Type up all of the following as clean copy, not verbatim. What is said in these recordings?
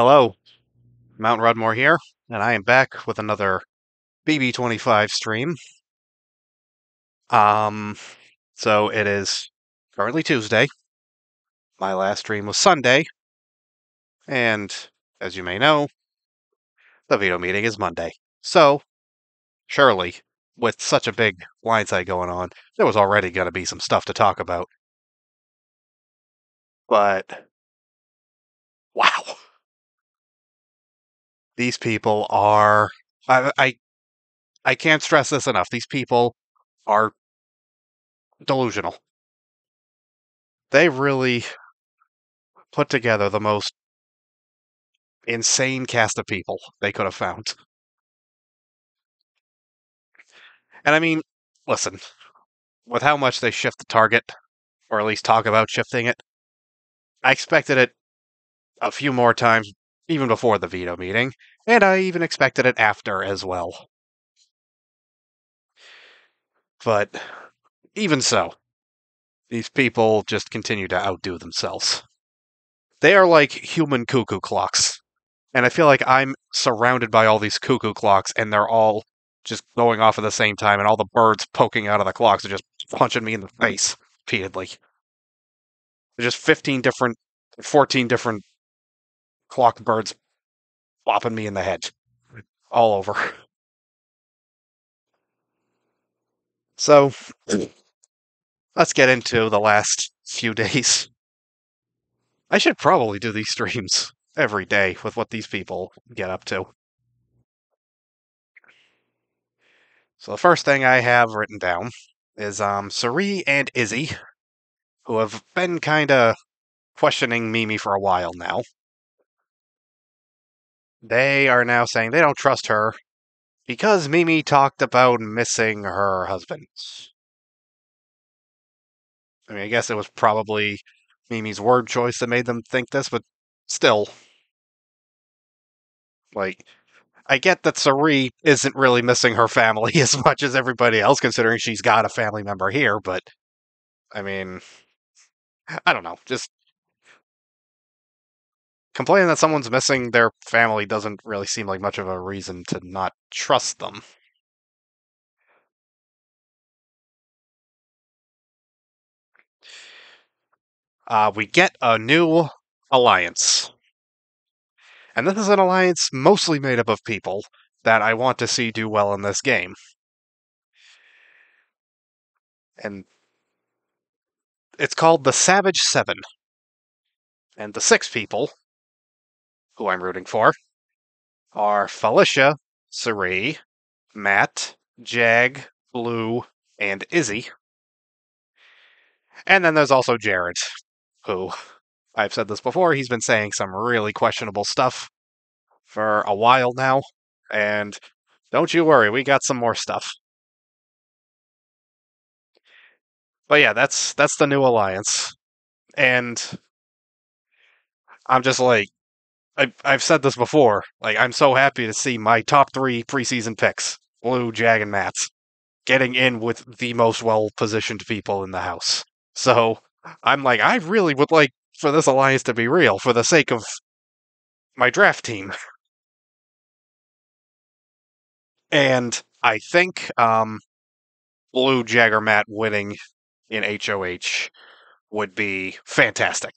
Hello, Mount Rudmore here, and I am back with another BB25 stream. Um, so it is currently Tuesday. My last stream was Sunday, and as you may know, the veto meeting is Monday. So, surely, with such a big blindside going on, there was already going to be some stuff to talk about. But, wow. These people are... I can't stress this enough. These people are delusional. They really put together the most insane cast of people they could have found. And I mean, listen, with how much they shift the target, or at least talk about shifting it, I expected it a few more times even before the veto meeting, and I even expected it after as well. But even so, these people just continue to outdo themselves. They are like human cuckoo clocks. And I feel like I'm surrounded by all these cuckoo clocks, and they're all just going off at the same time, and all the birds poking out of the clocks are just punching me in the face repeatedly. There's just 14 different clock birds flopping me in the head all over. So, let's get into the last few days. I should probably do these streams every day with what these people get up to. So the first thing I have written down is Sari and Izzy, who have been kind of questioning Mimi for a while now. They are now saying they don't trust her because Mimi talked about missing her husband. I mean, I guess it was probably Mimi's word choice that made them think this, but still. Like, I get that Sari isn't really missing her family as much as everybody else, considering she's got a family member here, but, I mean, I don't know. Just complaining that someone's missing their family doesn't really seem like much of a reason to not trust them. We get a new alliance. And this is an alliance mostly made up of people that I want to see do well in this game. And it's called the Savage Seven. And the 6 people who I'm rooting for are Felicia, Sari, Matt, Jag, Blue, and Izzy. And then there's also Jared, who, I've said this before, he's been saying some really questionable stuff for a while now. And don't you worry, we got some more stuff. But yeah, that's the new alliance. And I'm just like, I've said this before, like, I'm so happy to see my top 3 preseason picks, Blue, Jag, and Matt, getting in with the most well-positioned people in the house. So, I'm like, I really would like for this alliance to be real, for the sake of my draft team. And I think Blue, Jag, or Matt winning in HOH would be fantastic.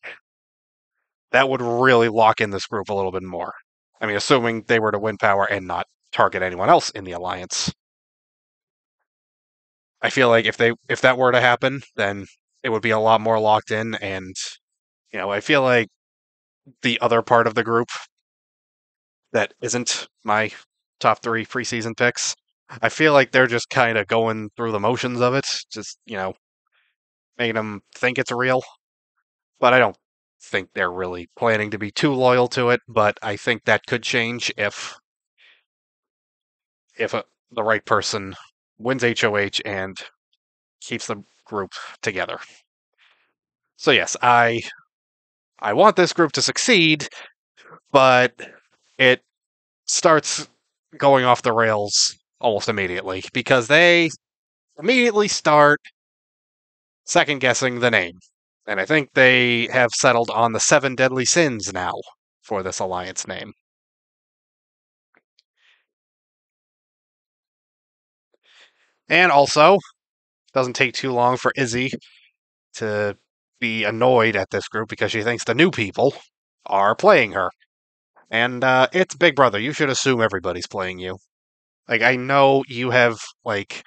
That would really lock in this group a little bit more. I mean, assuming they were to win power and not target anyone else in the alliance. I feel like if that were to happen, then it would be a lot more locked in, and I feel like the other part of the group that isn't my top 3 preseason picks, I feel like they're just kind of going through the motions of it, just making them think it's real. But I don't think they're really planning to be too loyal to it, but I think that could change if the right person wins HOH and keeps the group together. So yes, I want this group to succeed, but it starts going off the rails almost immediately because they immediately start second guessing the name. And I think they have settled on the 7 deadly sins now, for this alliance name. And also, doesn't take too long for Izzy to be annoyed at this group because she thinks the new people are playing her. And it's Big Brother. You should assume everybody's playing you. Like, I know you have, like,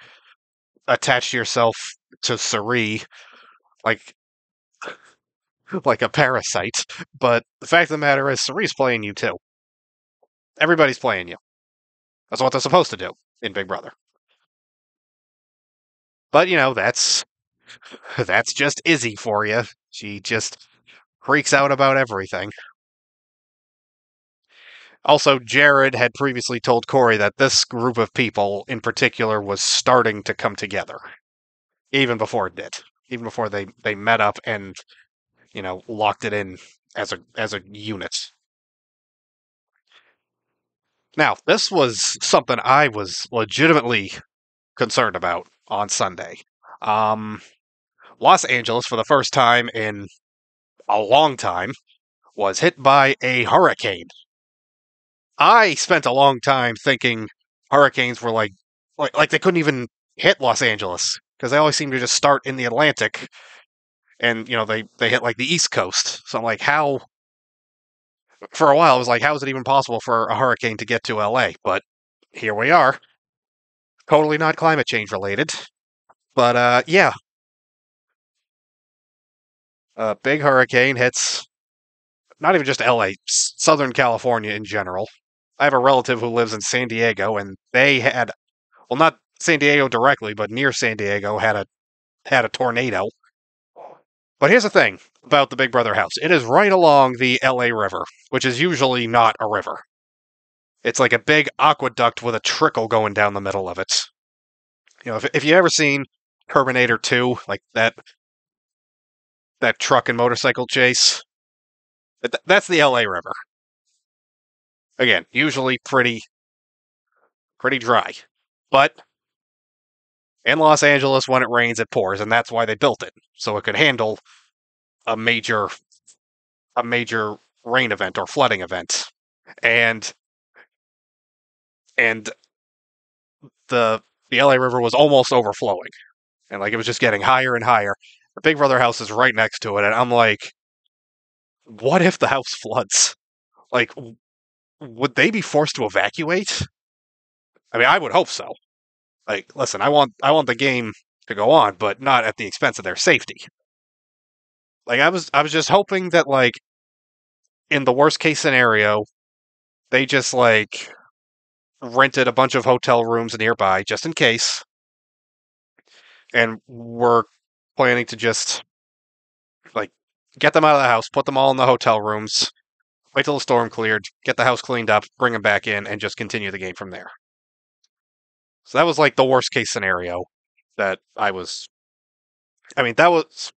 attached yourself to Suri like like a parasite, but the fact of the matter is Suri's playing you too. Everybody's playing you. That's what they're supposed to do in Big Brother. But, that's just Izzy for you. She just freaks out about everything. Also, Jared had previously told Corey that this group of people in particular was starting to come together. Even before it did. Even before they met up and, locked it in as a unit. Now, this was something I was legitimately concerned about on Sunday. Los Angeles, for the first time in a long time, was hit by a hurricane. I spent a long time thinking hurricanes were like they couldn't even hit Los Angeles because they always seem to just start in the Atlantic, and they hit like the East Coast. So I'm like, how? For a while, I was like, how is it even possible for a hurricane to get to LA? But here we are. Totally not climate change related. But yeah, a big hurricane hits not even just LA, Southern California in general. I have a relative who lives in San Diego, and they had, well, not San Diego directly, but near San Diego had a tornado. But here's the thing about the Big Brother house: it is right along the LA River, which is usually not a river. It's like a big aqueduct with a trickle going down the middle of it. If you ever seen Terminator 2, like that truck and motorcycle chase, that's the LA River. Again, usually pretty dry. But in Los Angeles, when it rains, it pours, and that's why they built it, so it could handle a major rain event or flooding event. And and the LA River was almost overflowing, and like it was just getting higher and higher. The Big Brother house is right next to it, and I'm like, what if the house floods? Like, would they be forced to evacuate? I mean, I would hope so. Like, listen, I want the game to go on, but not at the expense of their safety. Like, I was just hoping that, like, in the worst case scenario, they just like rented a bunch of hotel rooms nearby just in case, and were planning to just like get them out of the house, put them all in the hotel rooms, wait till the storm cleared, get the house cleaned up, bring them back in, and just continue the game from there. So that was like the worst case scenario that I was. I mean, that was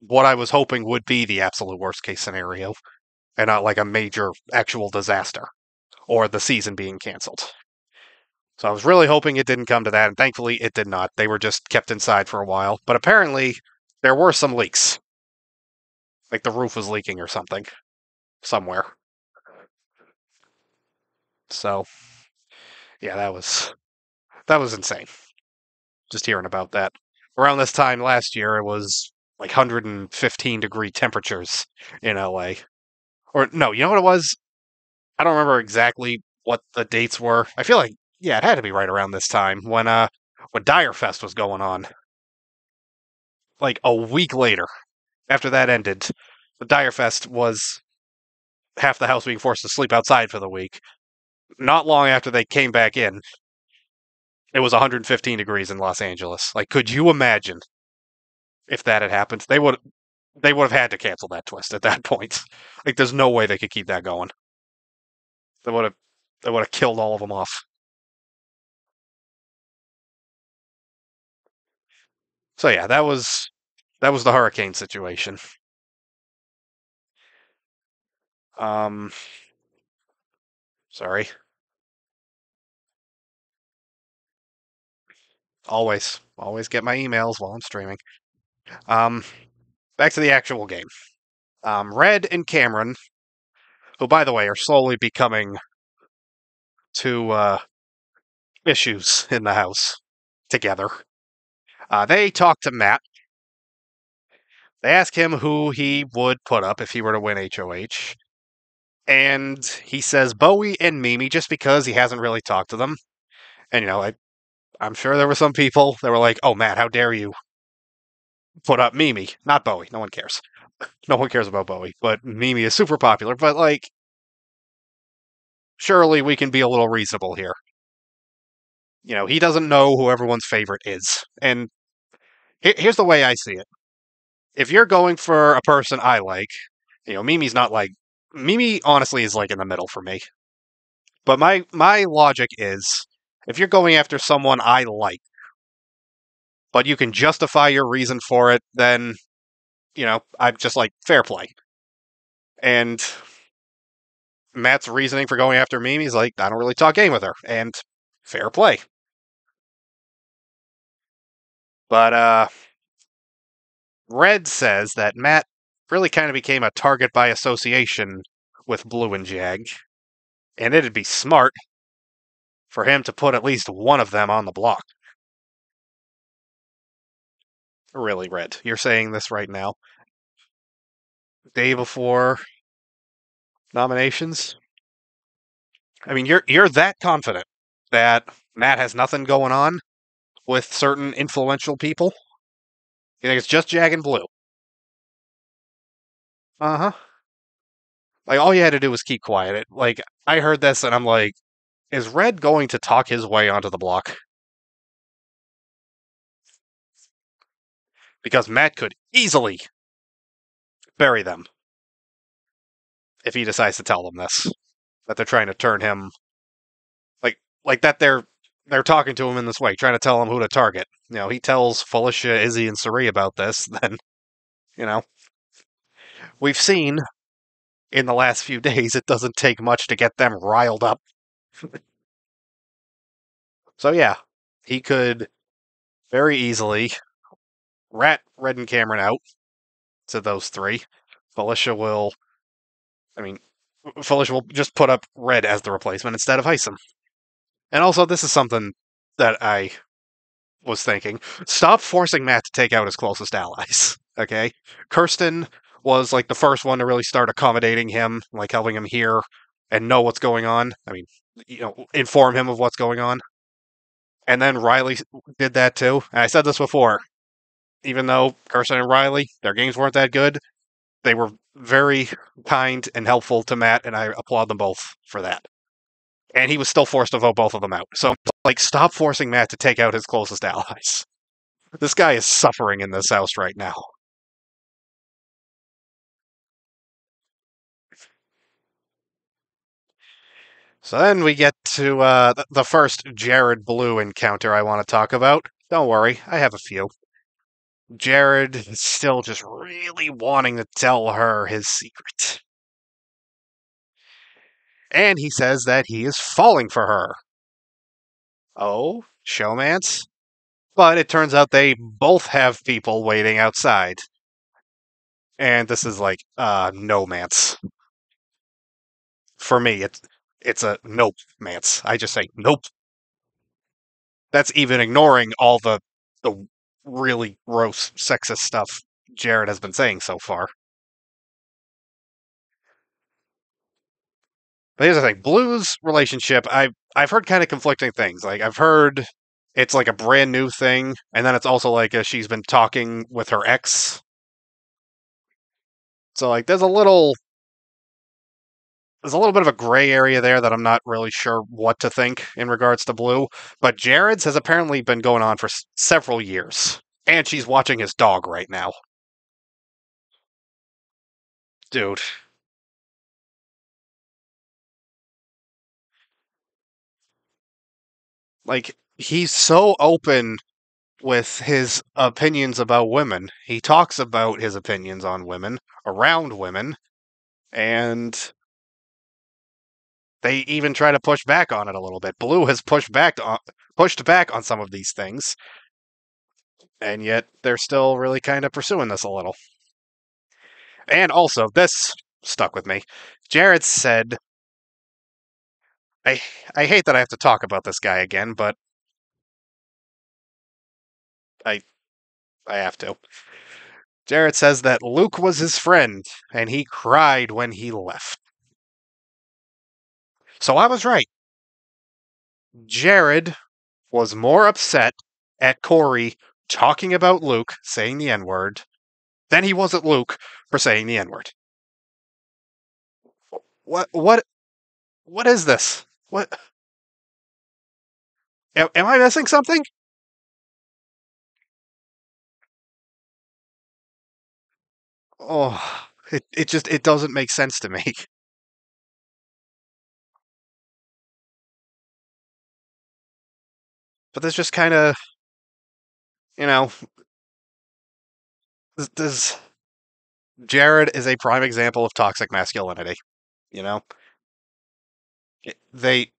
what I was hoping would be the absolute worst case scenario, and not like a major actual disaster or the season being canceled. So I was really hoping it didn't come to that, and thankfully it did not. They were just kept inside for a while. But apparently, there were some leaks. Like the roof was leaking or something. Somewhere. So, yeah, that was insane. Just hearing about that. Around this time last year, it was like 115-degree temperatures in LA. Or, no, you know what it was? I don't remember exactly what the dates were. I feel like, yeah, it had to be right around this time when Dire Fest was going on. Like a week later, after that ended, the Dire Fest was half the house being forced to sleep outside for the week. Not long after they came back in, it was 115 degrees in Los Angeles. Like, could you imagine if that had happened? They would have had to cancel that twist at that point. Like, there's no way they could keep that going. They would have killed all of them off. So yeah, that was the hurricane situation. Um, sorry. Always get my emails while I'm streaming. Um, back to the actual game. Red and Cameron who, by the way, are slowly becoming two issues in the house together. They talk to Matt. They ask him who he would put up if he were to win HOH. And he says Bowie and Mimi just because he hasn't really talked to them. And, I'm sure there were some people that were like, oh, Matt, how dare you put up Mimi? Not Bowie. No one cares. No one cares about Bowie. But Mimi is super popular. But, surely we can be a little reasonable here. He doesn't know who everyone's favorite is. And here's the way I see it. If you're going for a person I like, Mimi's not like... Mimi, honestly, is in the middle for me. But my logic is, if you're going after someone I like, but you can justify your reason for it, then, I'm just fair play. And Matt's reasoning for going after Mimi is I don't really talk game with her, and fair play. But, Red says that Matt really kind of became a target by association with Blue and Jag, and it'd be smart for him to put at least one of them on the block. Really, Red, you're saying this right now? Day before nominations? I mean, you're that confident that Matt has nothing going on with certain influential people? You think it's just Jag and Blue? Uh-huh. All you had to do was keep quiet. I heard this and I'm like, is Red going to talk his way onto the block? Because Matt could easily bury them if he decides to tell them this. That they're trying to turn him... Like that they're talking to him in this way, trying to tell him who to target. He tells Felicia, Izzy, and Sari about this, then, we've seen in the last few days it doesn't take much to get them riled up. So yeah, he could very easily rat Red and Cameron out to those three. Felicia will just put up Red as the replacement instead of Hisam. And also, this is something that I was thinking. Stop forcing Matt to take out his closest allies, okay? Kirsten was, the first one to really start accommodating him, helping him hear and know what's going on. Inform him of what's going on. And then Riley did that too. And I said this before. Even though Kirsten and Riley, their games weren't that good, they were very kind and helpful to Matt, and I applaud them both for that. And he was still forced to vote both of them out. So, stop forcing Matt to take out his closest allies. This guy is suffering in this house right now. So then we get to the first Jared Blue encounter I want to talk about. Don't worry, I have a few. Jared is still just really wanting to tell her his secret. And he says that he is falling for her. Oh, showmance? But it turns out they both have people waiting outside. And this is no-mance. For me, it's a nope-mance. I just say nope. That's even ignoring all the really gross sexist stuff Jared has been saying so far. But here's the thing, Blue's relationship, I've heard kind of conflicting things. I've heard it's a brand new thing, and then it's also she's been talking with her ex. So there's a little bit of a gray area there that I'm not really sure what to think in regards to Blue. But Jared's has apparently been going on for several years. And she's watching his dog right now. Dude. He's so open with his opinions about women. He talks about his opinions on women, around women, and they even try to push back on it a little bit. Blue has pushed back on some of these things, and yet they're still really kind of pursuing this a little. And also, this stuck with me. Jared said, I I hate that I have to talk about this guy again, but I I have to. Jared says that Luke was his friend, and he cried when he left. So I was right. Jared was more upset at Corey talking about Luke saying the N word than he was at Luke for saying the N word. What what is this? What am I missing something? Oh, it just it doesn't make sense to me. But this just kind of, you know, this Jared is a prime example of toxic masculinity. You know, they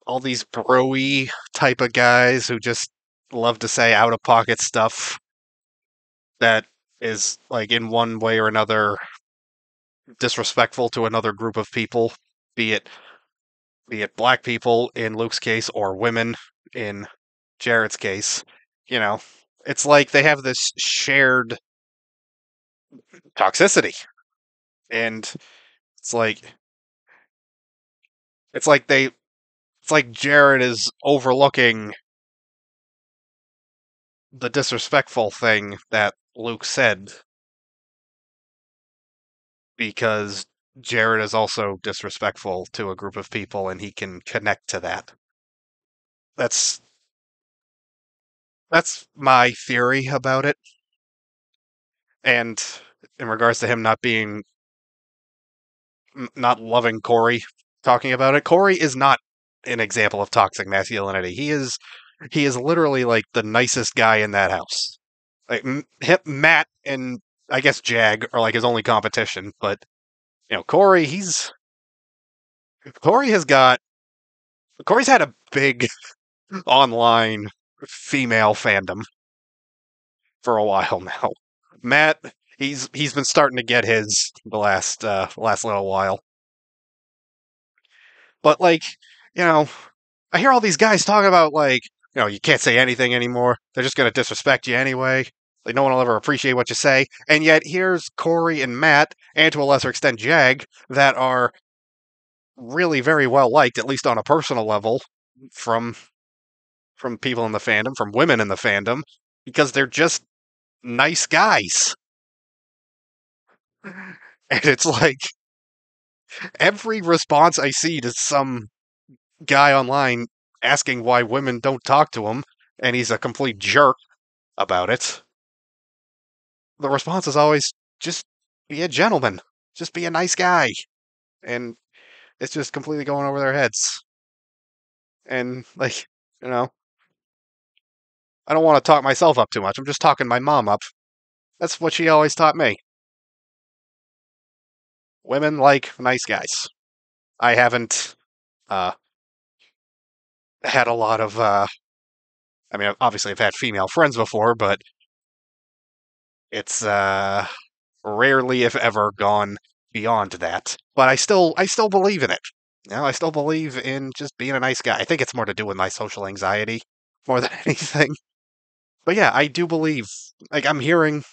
all these broy type of guys who just love to say out of pocket stuff that is like in one way or another disrespectful to another group of people, be it black people in Luke's case or women in Jared's case. You know, it's like they have this shared toxicity, and it's like it's like they it's like Jared is overlooking the disrespectful thing that Luke said because Jared is also disrespectful to a group of people and he can connect to that. That's that's my theory about it. And in regards to him not loving Corey talking about it, Corey is not an example of toxic masculinity. He is literally like the nicest guy in that house. Like Matt and I guess Jag are like his only competition, but Corey, Corey has got Corey's had a big online female fandom for a while now. Matt, he's been starting to get his the last little while. But like, you know, I hear all these guys talking about like, you can't say anything anymore. They're just gonna disrespect you anyway. Like no one will ever appreciate what you say. And yet here's Corey and Matt, and to a lesser extent Jag, that are really very well liked, at least on a personal level, from people in the fandom, from women in the fandom, because they're just nice guys. And it's like every response I see to some guy online asking why women don't talk to him, and he's a complete jerk about it, the response is always just be a gentleman, just be a nice guy. And it's just completely going over their heads. And, like, you know, I don't want to talk myself up too much. I'm just talking my mom up. That's what she always taught me. Women like nice guys. I haven't uh, had a lot of. I mean, obviously, I've had female friends before, but it's rarely, if ever, gone beyond that. But I still believe in it. I still believe in just being a nice guy. I think it's more to do with my social anxiety more than anything. But yeah, I do believe. Like, I'm hearing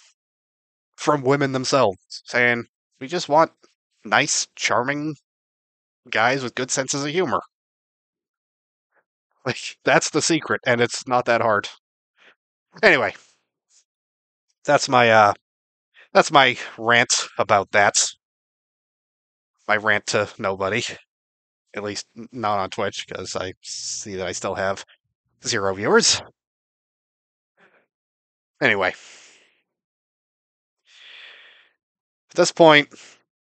from women themselves saying we just want nice, charming guys with good senses of humor. Like, that's the secret, and it's not that hard. Anyway, that's my rant about that. My rant to nobody. At least not on Twitch, because I see that I still have 0 viewers. Anyway, at this point,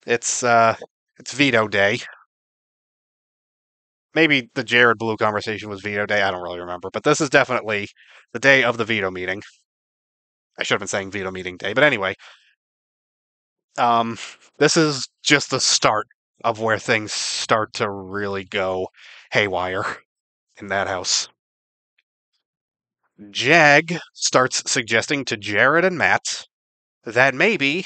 it's veto day. Maybe the Jared Blue conversation was veto day. I don't really remember, but this is definitely the day of the veto meeting. I should have been saying veto meeting day, but anyway, um, this is just the start of where things start to really go haywire in that house. Jag starts suggesting to Jared and Matt that maybe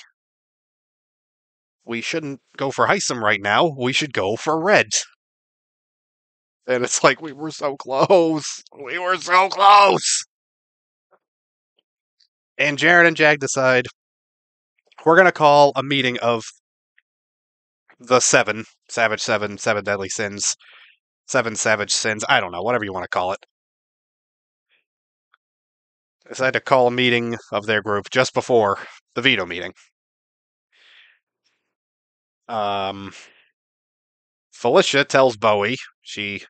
we shouldn't go for Hisam right now. We should go for Red. And it's like, we were so close. We were so close. And Jared and Jag decide, we're going to call a meeting of the seven deadly sins, seven savage sins, I don't know, whatever you want to call it. Decide to call a meeting of their group just before the veto meeting. Felicia tells Bowie she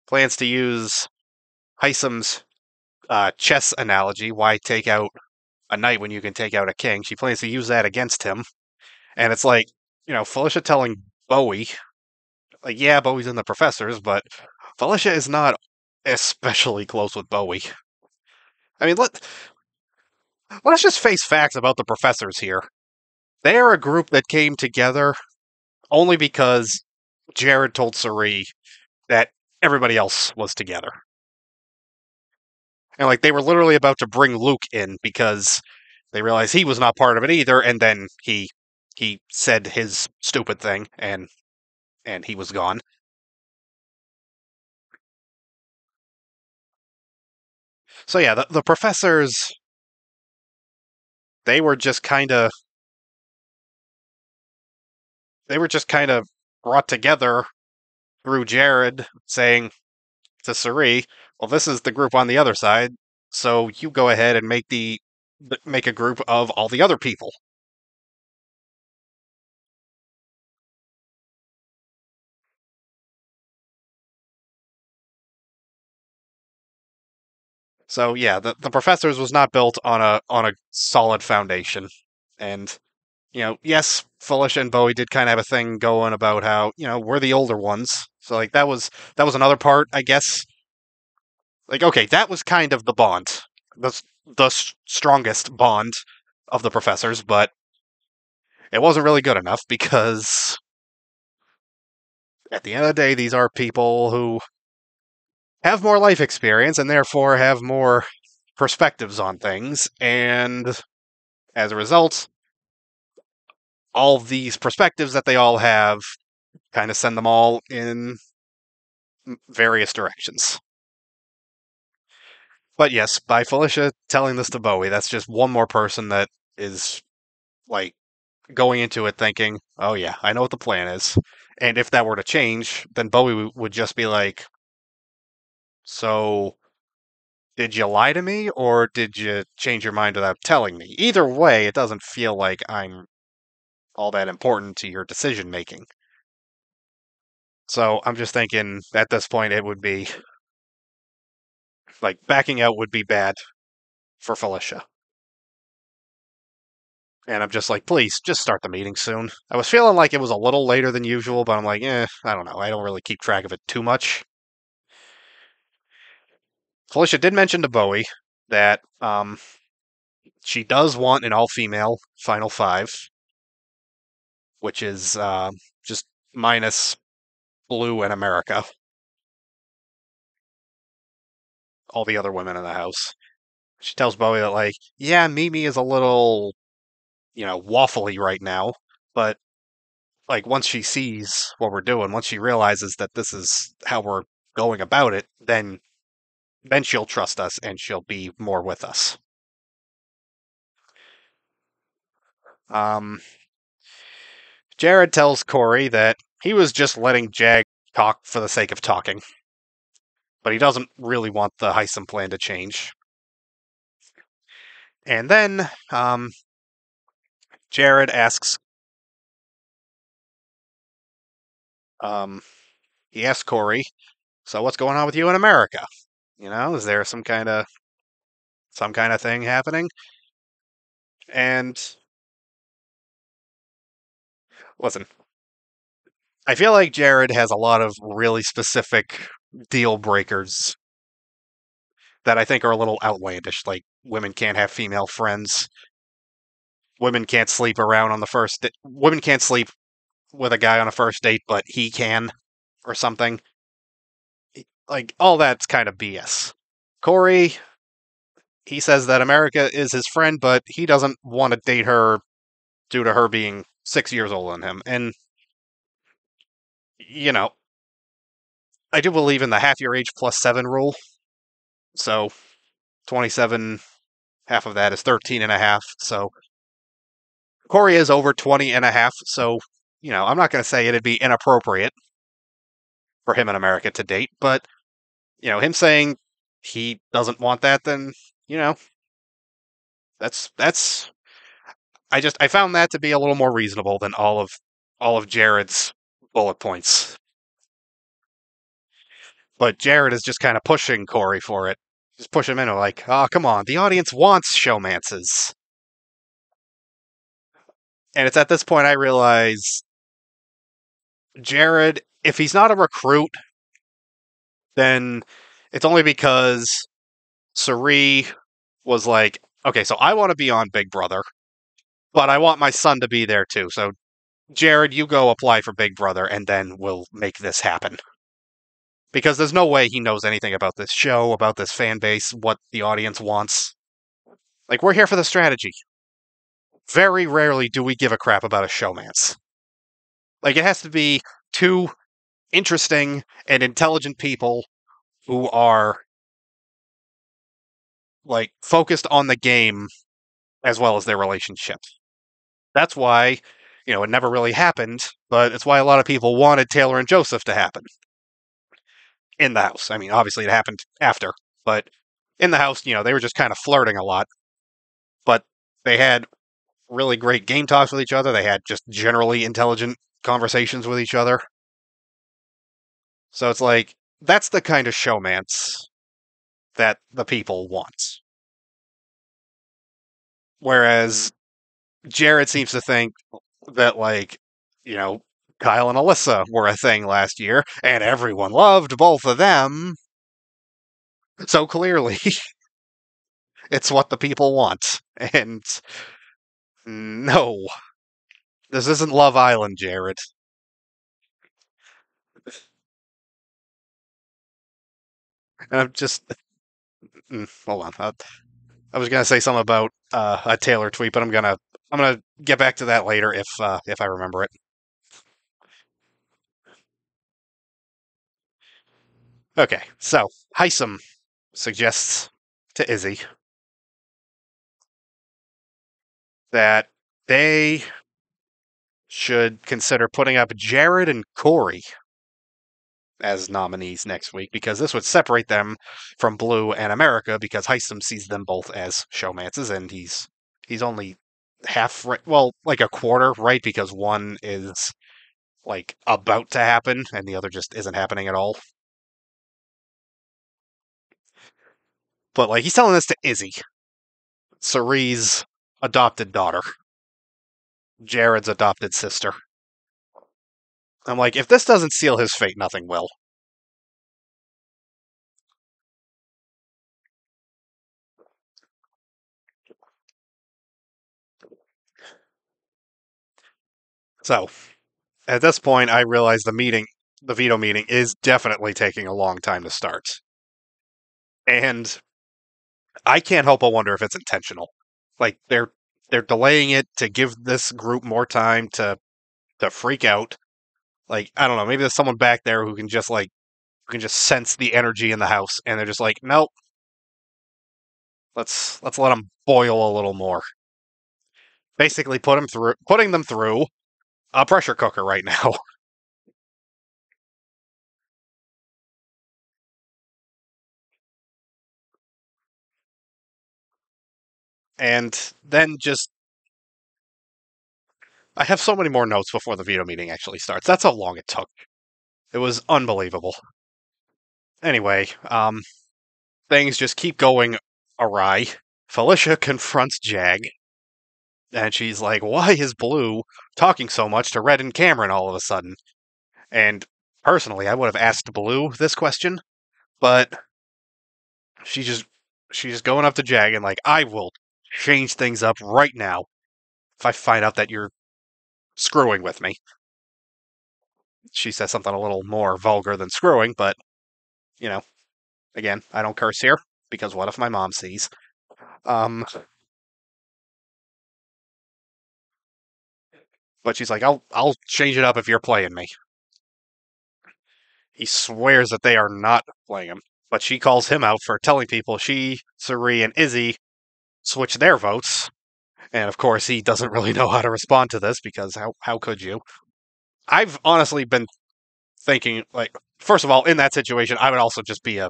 plans to use Hisam's chess analogy, why take out a knight when you can take out a king. She plans to use that against him. And it's like, Felicia telling Bowie, like, yeah, Bowie's in the professors, but Felicia is not especially close with Bowie. I mean, let's just face facts about the professors here. They are a group that came together only because Jared told Suri that everybody else was together. And like they were literally about to bring Luke in because they realized he was not part of it either, and then he said his stupid thing and he was gone. So yeah, the professors, they were just kind of brought together through Jared saying to Suri, well, this is the group on the other side, so you go ahead and make a group of all the other people. So yeah, the professors was not built on a solid foundation. And yes, Felicia and Bowie did kind of have a thing going about how, we're the older ones. So like that was another part, I guess. Like, okay, that was kind of the bond. The strongest bond of the professors, but it wasn't really good enough because at the end of the day, these are people who have more life experience and therefore have more perspectives on things, and as a result, all these perspectives that they all have kind of send them all in various directions. But yes, by Felicia telling this to Bowie, that's just one more person that is like going into it thinking, oh yeah, I know what the plan is. And if that were to change, then Bowie would just be like, so did you lie to me or did you change your mind without telling me? Either way, it doesn't feel like I'm all that important to your decision making. So I'm just thinking at this point it would be like backing out would be bad for Felicia. And I'm just like, please, just start the meeting soon. I was feeling like it was a little later than usual, but I'm like, I don't know. I don't really keep track of it too much. Felicia did mention to Bowie that she does want an all-female Final Five, which is just minus Blue and America, all the other women in the house. She tells Bowie that, like, yeah, Mimi is a little, waffly right now, but like once she sees what we're doing, once she realizes that this is how we're going about it, then she'll trust us and she'll be more with us. Jared tells Corey that he was just letting Jag talk for the sake of talking, but he doesn't really want the Hisam plan to change. And then Jared asks, he asks Corey, so what's going on with you in America? Is there some kind of thing happening? And listen, I feel like Jared has a lot of really specific deal breakers that I think are a little outlandish. Like women can't have female friends. Women can't sleep around on the first. Women can't sleep with a guy on a first date, but he can, or something. Like all that's kind of BS. Corey, he says that America is his friend, but he doesn't want to date her due to her being 6 years older than him. And, you know, I do believe in the half your age plus 7 rule. So 27, half of that is 13 and a half. So Corey is over 20 and a half. So, I'm not going to say it'd be inappropriate for him in America to date, but, him saying he doesn't want that, then, you know, that's I found that to be a little more reasonable than all of Jared's bullet points. But Jared is just kind of pushing Corey for it. Just push him into like, oh, come on, the audience wants showmances. And it's at this point I realize Jared, if he's not a recruit, then it's only because Sari was like, okay, so I want to be on Big Brother, but I want my son to be there too. So, Jared, you go apply for Big Brother, and then we'll make this happen. Because there's no way he knows anything about this show, about this fan base, what the audience wants. Like, we're here for the strategy. Very rarely do we give a crap about a showmance. Like, it has to be two interesting and intelligent people who are, like, focused on the game as well as their relationship. That's why, it never really happened, but it's why a lot of people wanted Taylor and Joseph to happen in the house. I mean, obviously it happened after, but in the house, they were just kind of flirting a lot. But they had really great game talks with each other. They had just generally intelligent conversations with each other. So it's like, that's the kind of showmance that the people want. Whereas Jared seems to think that, like, Kyle and Alyssa were a thing last year, and everyone loved both of them. So clearly, it's what the people want. And no, this isn't Love Island, Jared. And I'm just. Hold on. I was gonna say something about a Taylor tweet, but I'm gonna get back to that later if I remember it. Okay, so Hisam suggests to Izzy that they should consider putting up Jared and Corey as nominees next week because this would separate them from Blue and America because Hisam sees them both as showmances and he's only half right, well, like a quarter right because one is like about to happen and the other just isn't happening at all. But like he's telling this to Izzy, Cerie's adopted daughter, Jared's adopted sister. I'm like, if this doesn't seal his fate, nothing will. So at this point, I realize the veto meeting, is definitely taking a long time to start. And I can't help but wonder if it's intentional. Like they're delaying it to give this group more time to freak out. Like, I don't know, maybe there's someone back there who can just sense the energy in the house and they're just like, "Nope. Let's let them boil a little more." Basically putting them through a pressure cooker right now. And then just I have so many more notes before the veto meeting actually starts. That's how long it took. It was unbelievable. Anyway, things just keep going awry. Felicia confronts Jag, and she's like, "Why is Blue talking so much to Red and Cameron all of a sudden?" And personally, I would have asked Blue this question, but she just she's just going up to Jag and like, "I will change things up right now if I find out that you're screwing with me." She says something a little more vulgar than screwing, but you know, again, I don't curse here because what if my mom sees? Um, But she's like, I'll change it up if you're playing me. He swears that they are not playing him, but she calls him out for telling people she, Suri, and Izzy switch their votes. And of course, he doesn't really know how to respond to this because how could you? I've honestly been thinking, like, first of all, in that situation, I would also just be a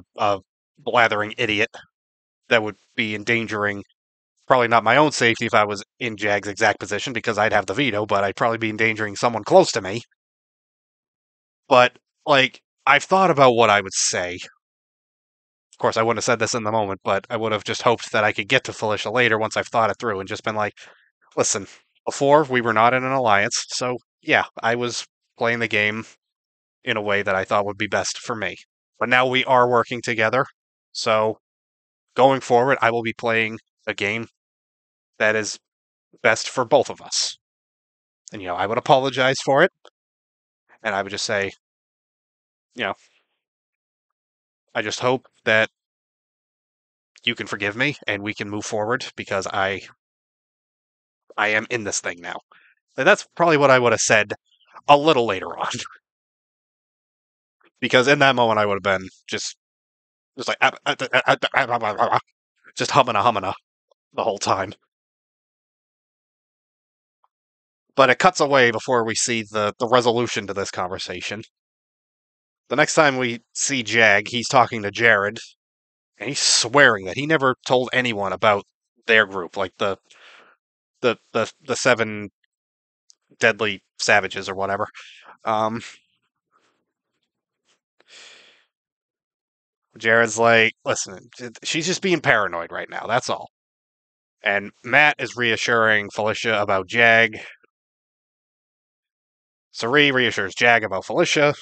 blathering idiot that would be endangering probably not my own safety if I was in Jag's exact position because I'd have the veto, but I'd probably be endangering someone close to me. But, like, I've thought about what I would say. Of course, I wouldn't have said this in the moment, but I would have just hoped that I could get to Felicia later once I've thought it through and just been like, listen, before we were not in an alliance, so yeah, I was playing the game in a way that I thought would be best for me. But now we are working together, so going forward, I will be playing a game that is best for both of us. And, I would apologize for it, and I would just say, you know, I just hope that you can forgive me and we can move forward because I am in this thing now. And that's probably what I would have said a little later on. Because in that moment I would have been just like just humming the whole time. But it cuts away before we see the resolution to this conversation. The next time we see Jag, he's talking to Jared, and he's swearing that he never told anyone about their group, like the seven deadly savages or whatever. Jared's like, listen, she's just being paranoid right now, that's all. And Matt is reassuring Felicia about Jag. Sari reassures Jag about Felicia.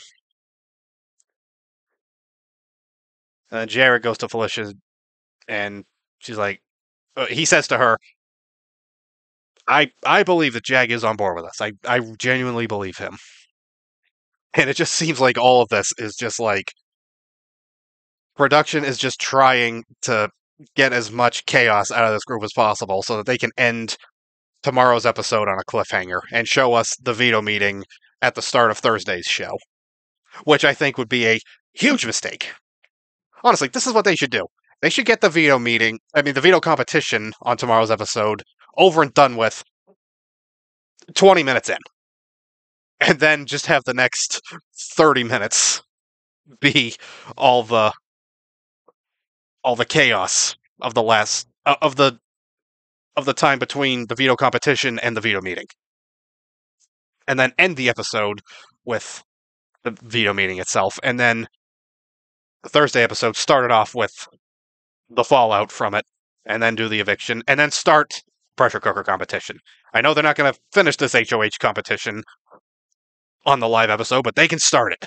Jared goes to Felicia, and she's like, he says to her, I believe that Jag is on board with us. I genuinely believe him. And it just seems like all of this is just like production is just trying to get as much chaos out of this group as possible so that they can end tomorrow's episode on a cliffhanger and show us the veto meeting at the start of Thursday's show, which I think would be a huge mistake. Honestly, this is what they should do. They should get the the veto competition on tomorrow's episode over and done with 20 minutes in. And then just have the next 30 minutes be all the chaos of the last of the time between the veto competition and the veto meeting. And then end the episode with the veto meeting itself. And then the Thursday episode started off with the fallout from it, and then do the eviction, and then start pressure cooker competition. I know they're not going to finish this HOH competition on the live episode, but they can start it.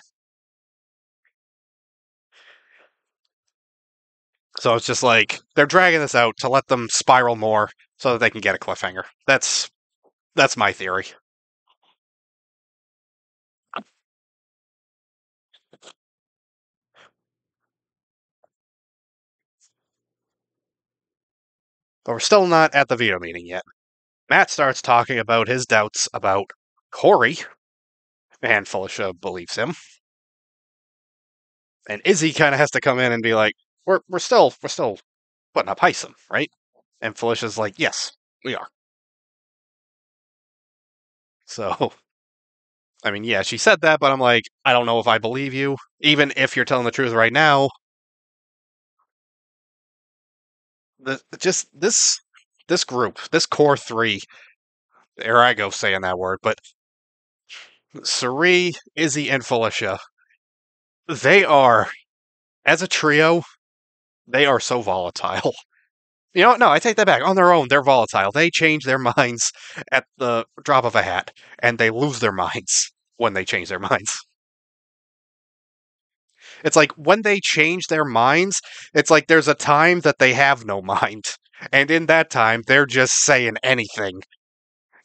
So it's just like they're dragging this out to let them spiral more so that they can get a cliffhanger. That's my theory. But we're still not at the veto meeting yet. Matt starts talking about his doubts about Corey, and Felicia believes him. And Izzy kind of has to come in and be like, "We're still putting up Hisam, right?" And Felicia's like, "Yes, we are." So, I mean, yeah, she said that, but I'm like, I don't know if I believe you, even if you're telling the truth right now. This group, this core three, there I go saying that word, but Sari, Izzy, and Felicia, they are, as a trio, they are so volatile. You know what? No, I take that back. On their own, they're volatile. They change their minds at the drop of a hat, and they lose their minds when they change their minds. It's like when they change their minds, it's like there's a time that they have no mind. And in that time, they're just saying anything.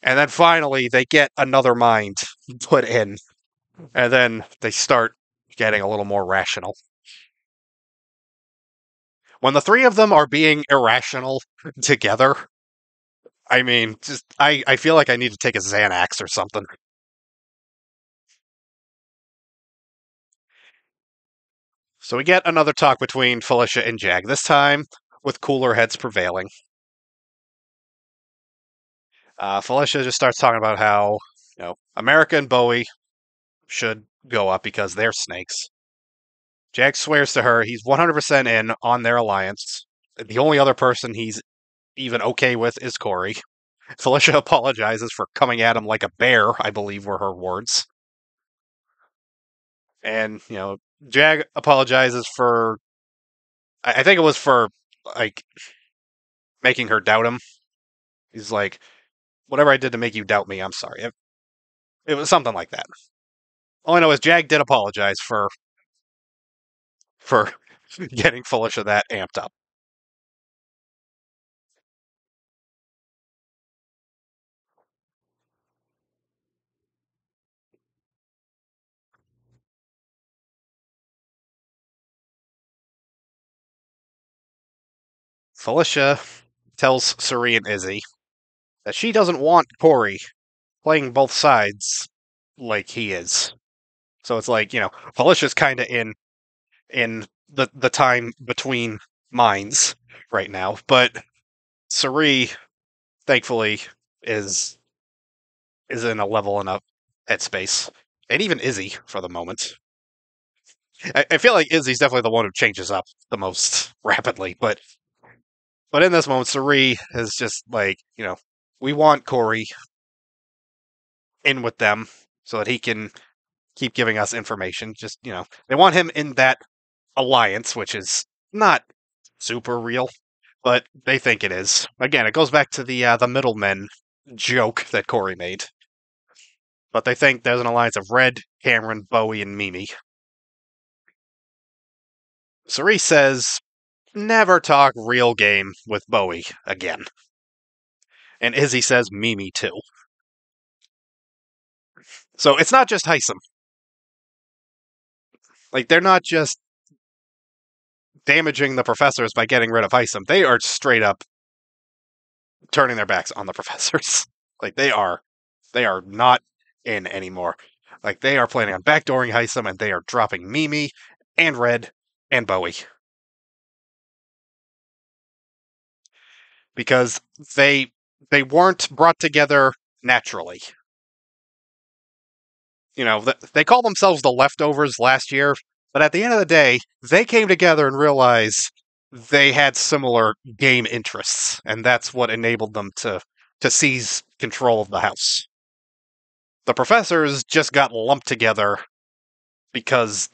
And then finally, they get another mind put in. And then they start getting a little more rational. When the three of them are being irrational together, I mean, just I feel like I need to take a Xanax or something. So we get another talk between Felicia and Jag, this time with cooler heads prevailing. Felicia just starts talking about how, America and Bowie should go up because they're snakes. Jag swears to her he's 100% in on their alliance. The only other person he's even okay with is Corey. Felicia apologizes for coming at him like a bear, I believe were her words. And, Jag apologizes for, I think it was for, like, making her doubt him. He's like, whatever I did to make you doubt me, I'm sorry. It was something like that. All I know is Jag did apologize for getting Felicia that amped up. Felicia tells Suri and Izzy that she doesn't want Corey playing both sides like he is. So it's like, Felicia's kind of in the time between minds right now, but Suri, thankfully, is in a level enough headspace, and even Izzy for the moment. I feel like Izzy's definitely the one who changes up the most rapidly, but in this moment, Suri is just like, we want Corey in with them so that he can keep giving us information. Just, they want him in that alliance, which is not super real, but they think it is. Again, it goes back to the middlemen joke that Corey made. But they think there's an alliance of Red, Cameron, Bowie, and Mimi. Cerise says, never talk real game with Bowie again. And Izzy says Mimi too. So it's not just Hisam. Like, they're not just damaging the professors by getting rid of Hisam. They are straight up turning their backs on the professors. Like, they are not in anymore. Like, they are planning on backdooring Hisam, and they are dropping Mimi and Red and Bowie. Because they weren't brought together naturally. They call themselves the leftovers last year, but at the end of the day, they came together and realized they had similar game interests, and that's what enabled them to seize control of the house. The professors just got lumped together because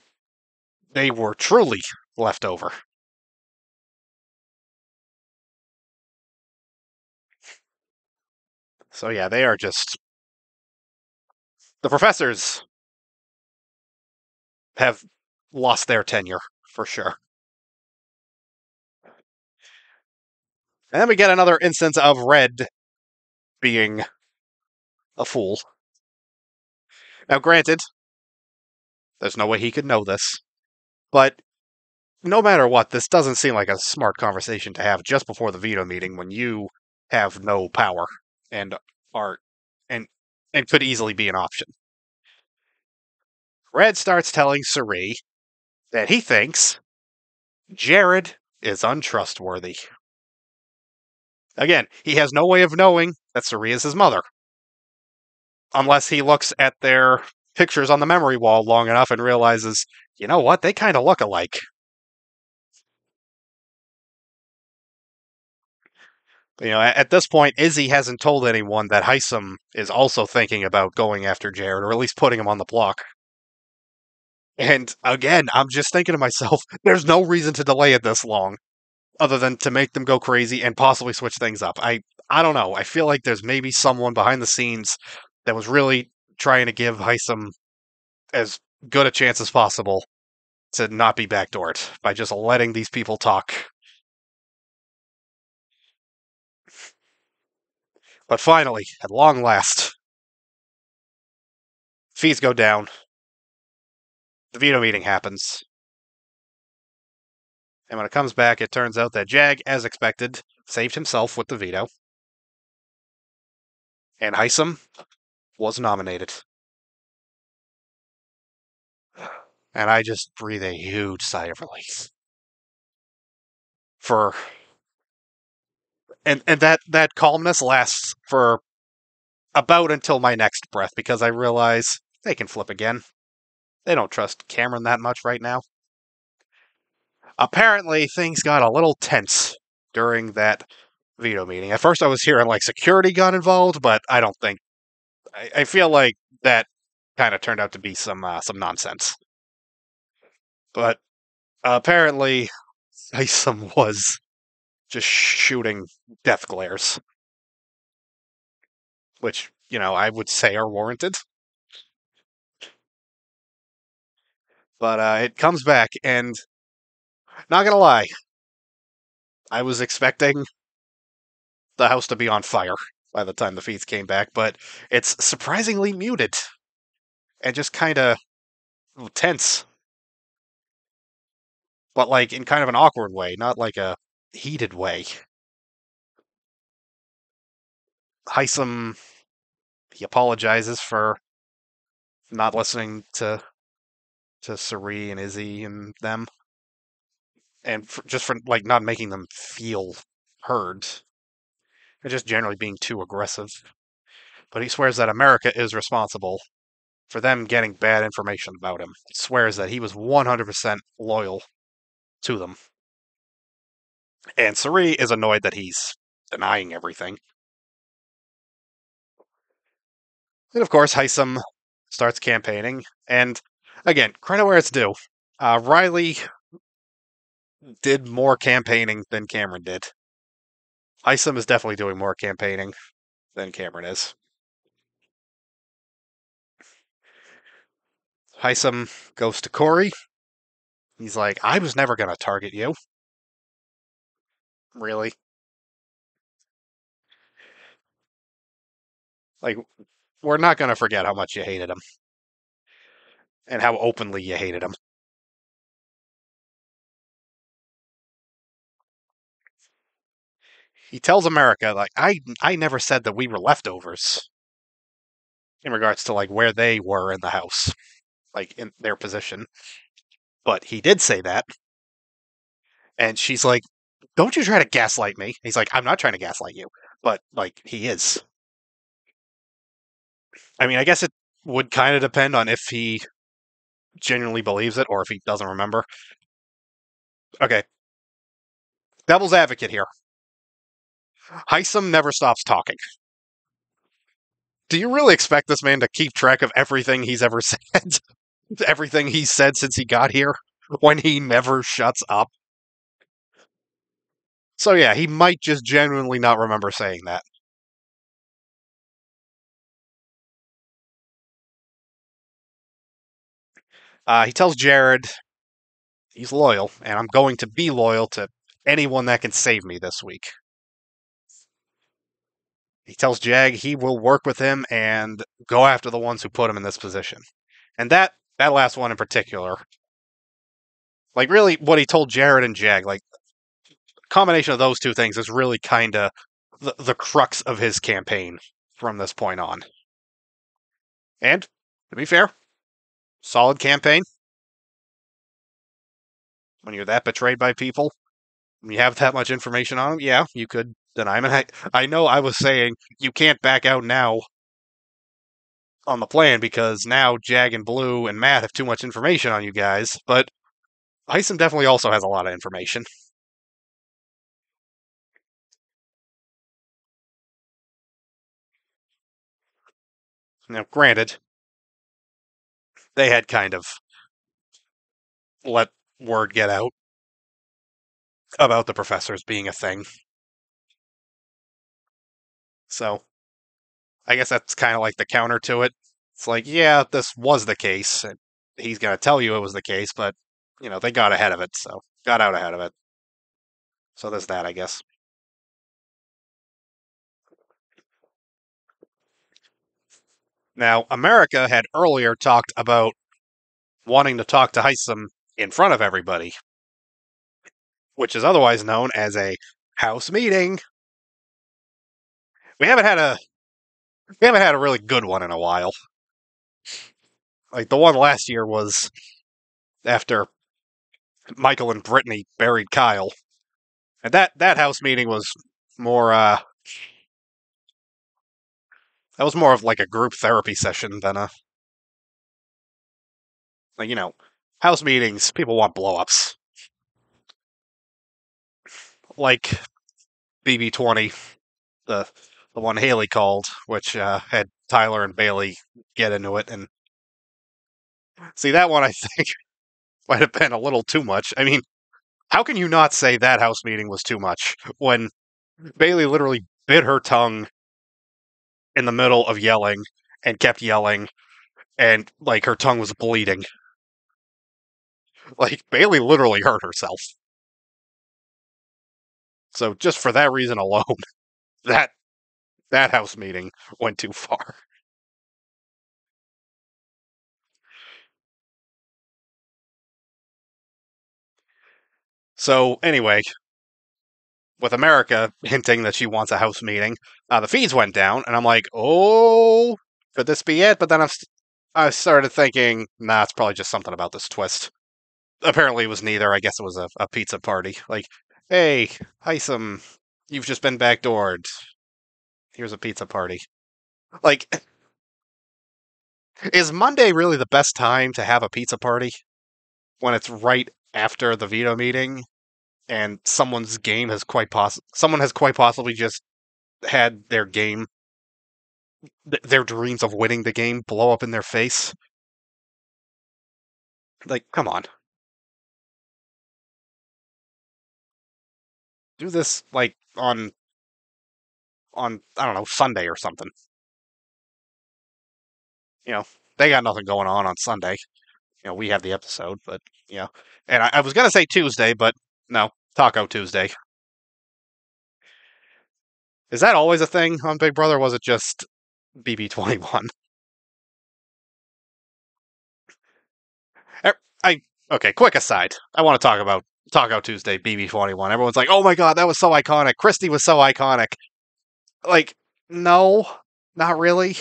they were truly left over. So yeah, they are just... The professors have lost their tenure, for sure. And then we get another instance of Red being a fool. Now, granted, there's no way he could know this, but no matter what, this doesn't seem like a smart conversation to have just before the veto meeting when you have no power and are and could easily be an option. Red starts telling Suri that he thinks Jared is untrustworthy. Again, he has no way of knowing that Suri is his mother. Unless he looks at their pictures on the memory wall long enough and realizes, you know what, they kind of look alike. At this point, Izzy hasn't told anyone that Hisam is also thinking about going after Jared, or at least putting him on the block. And again, I'm just thinking to myself, there's no reason to delay it this long, other than to make them go crazy and possibly switch things up. I don't know. I feel like there's maybe someone behind the scenes that was really trying to give Hisam as good a chance as possible to not be backdoored by just letting these people talk. But finally, at long last, fees go down. The veto meeting happens. And when it comes back, it turns out that Jag, as expected, saved himself with the veto. And Hisam was nominated. And I just breathe a huge sigh of relief. For and that calmness lasts for about until my next breath because I realize they can flip again. They don't trust Cameron that much right now. Apparently, things got a little tense during that veto meeting. At first, I was hearing like security got involved, but I don't think. I feel like that kind of turned out to be some nonsense. But apparently, Isom was just shooting death glares, which I would say are warranted. But it comes back, and not gonna lie, I was expecting the house to be on fire by the time the feeds came back, but it's surprisingly muted and just kind of tense, but like in kind of an awkward way, not like a heated way. Hisam, he apologizes for not listening to Sari and Izzy and them, and just for like not making them feel heard, and just generally being too aggressive. But he swears that America is responsible for them getting bad information about him. He swears that he was 100% loyal to them. And Sari is annoyed that he's denying everything. And of course, Hisam starts campaigning. And again, credit where it's due. Riley did more campaigning than Cameron did. Hisam is definitely doing more campaigning than Cameron is. Hisam goes to Corey. He's like, I was never going to target you. Really? Like, we're not going to forget how much you hated him and how openly you hated him. He tells America, like, I never said that we were leftovers in regards to like where they were in the house, like in their position. But he did say that. And she's like, don't you try to gaslight me. He's like, I'm not trying to gaslight you. But like he is. I mean, I guess it would kind of depend on if he genuinely believes it or if he doesn't remember. Okay. Devil's advocate here. Hisam never stops talking. Do you really expect this man to keep track of everything he's ever said? Everything he's said since he got here? When he never shuts up? So yeah, he might just genuinely not remember saying that. He tells Jared he's loyal, and I'm going to be loyal to anyone that can save me this week. He tells Jag he will work with him and go after the ones who put him in this position. And that last one in particular, like really what he told Jared and Jag, like combination of those two things is really kind of the crux of his campaign from this point on. And to be fair, solid campaign. When you're that betrayed by people, when you have that much information on them, yeah, you could deny him. And I know I was saying you can't back out now on the plan because now Jag and Blue and Matt have too much information on you guys, but Hisam definitely also has a lot of information. Now, granted, they had kind of let word get out about the professors being a thing. So, I guess that's kind of like the counter to it. It's like, yeah, this was the case. And he's going to tell you it was the case, but, they got ahead of it, so got out ahead of it. So there's that, I guess. Now, America had earlier talked about wanting to talk to Hisam in front of everybody, which is otherwise known as a house meeting. We haven't had a We haven't had a really good one in a while. Like, the one last year was after Michael and Brittany buried Kyle. And that house meeting was more, that was more of like a group therapy session than a, like, house meetings, people want blow-ups. Like BB20, the the one Haley called, which had Tyler and Bailey get into it. And see, that one I think might have been a little too much. I mean, how can you not say that house meeting was too much when Bailey literally bit her tongue in the middle of yelling and kept yelling, and like her tongue was bleeding. Like, Bailey literally hurt herself. So just for that reason alone, that that house meeting went too far. So anyway, with America hinting that she wants a house meeting, the feeds went down, and I'm like, oh, could this be it? But then I started thinking, nah, it's probably just something about this twist. Apparently, it was neither. I guess it was a pizza party. Like, hey, Hisam, you've just been backdoored. Here's a pizza party. Like, is Monday really the best time to have a pizza party? When it's right after the veto meeting, and someone has quite possibly just had their game, their dreams of winning the game, blow up in their face. Like, come on, do this like on I don't know, Sunday or something. You know, they got nothing going on Sunday. We have the episode, but and I was gonna say Tuesday, but no, Taco Tuesday. Is that always a thing on Big Brother? Or was it just BB21? I Okay. Quick aside. I want to talk about Taco Tuesday BB21. Everyone's like, "Oh my god, that was so iconic. Christy was so iconic." Like, no, not really.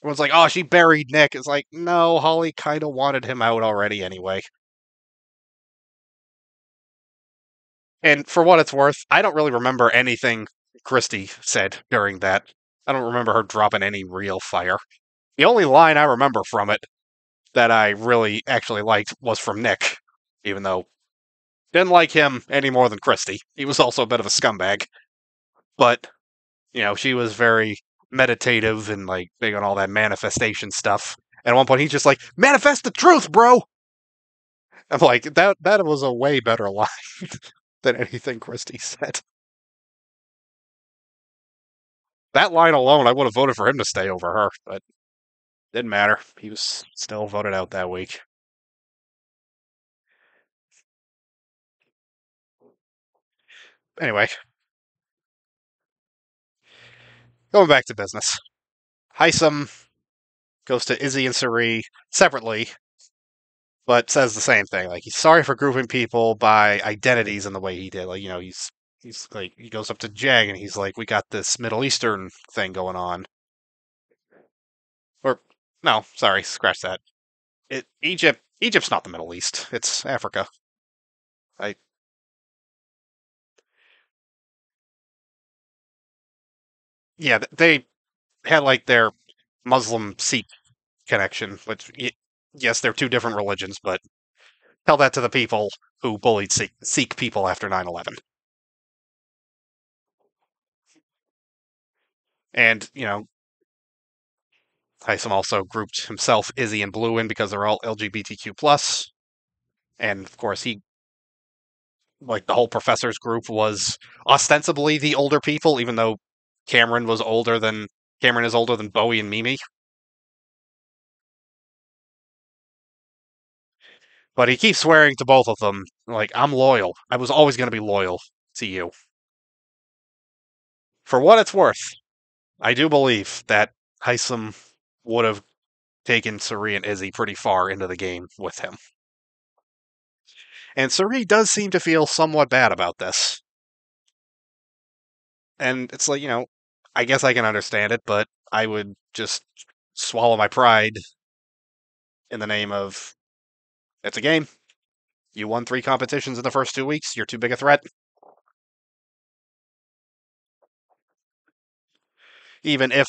Everyone's like, "Oh, she buried Nick." It's like, no, Holly kind of wanted him out already anyway. And for what it's worth, I don't really remember anything Christy said during that. I don't remember her dropping any real fire. The only line I remember from it that I really actually liked was from Nick, even though didn't like him any more than Christy. He was also a bit of a scumbag. But, she was very meditative and like big on all that manifestation stuff. And at one point he's just like, manifest the truth, bro. I'm like, that was a way better line than anything Christy said. That line alone, I would have voted for him to stay over her, but didn't matter. He was still voted out that week. Anyway, going back to business. Hisam goes to Izzy and Sari separately, but says the same thing. Like, he's sorry for grouping people by identities in the way he did. Like, he's like, he goes up to Jag and he's like, we got this Middle Eastern thing going on. Or no, sorry, scratch that. Egypt's not the Middle East. It's Africa. I Yeah, they had like their Muslim Sikh connection, which yes, they're two different religions, but tell that to the people who bullied Sikh people after 9/11. And, Tyson also grouped himself, Izzy, and Blue in because they're all LGBTQ+. And, of course, like, the whole professors group was ostensibly the older people, even though Cameron is older than Bowie and Mimi. But he keeps swearing to both of them, like, I'm loyal. I was always going to be loyal to you. For what it's worth, I do believe that Hisam would have taken Suri and Izzy pretty far into the game with him. And Suri does seem to feel somewhat bad about this. And it's like, I guess I can understand it, but I would just swallow my pride in the name of it's a game. You won 3 competitions in the first 2 weeks. You're too big a threat. Even if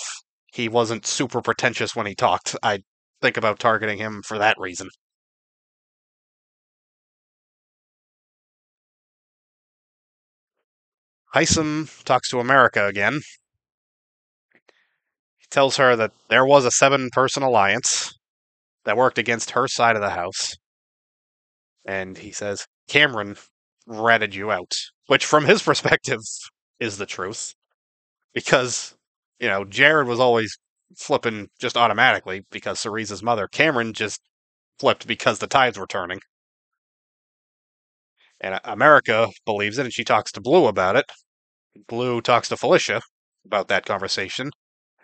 he wasn't super pretentious when he talked, I'd think about targeting him for that reason. Hisam talks to America again. He tells her that there was a 7-person alliance that worked against her side of the house. And he says, Cameron ratted you out. Which, from his perspective, is the truth. Because, Jared was always flipping just automatically because Cerise's mother. Cameron just flipped because the tides were turning. And America believes it, and she talks to Blue about it. Blue talks to Felicia about that conversation.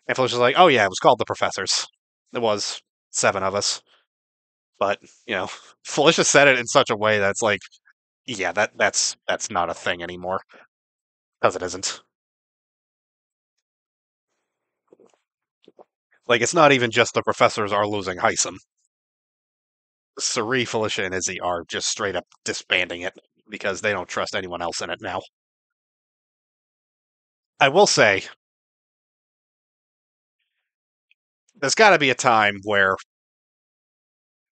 And Felicia's like, oh yeah, it was called the Professors. It was 7 of us. But, Felicia said it in such a way that's like, yeah, that's not a thing anymore. Because it isn't. Like, it's not even just the professors are losing Hisam. Cerie, Felicia, and Izzy are just straight up disbanding it because they don't trust anyone else in it now. I will say, there's got to be a time where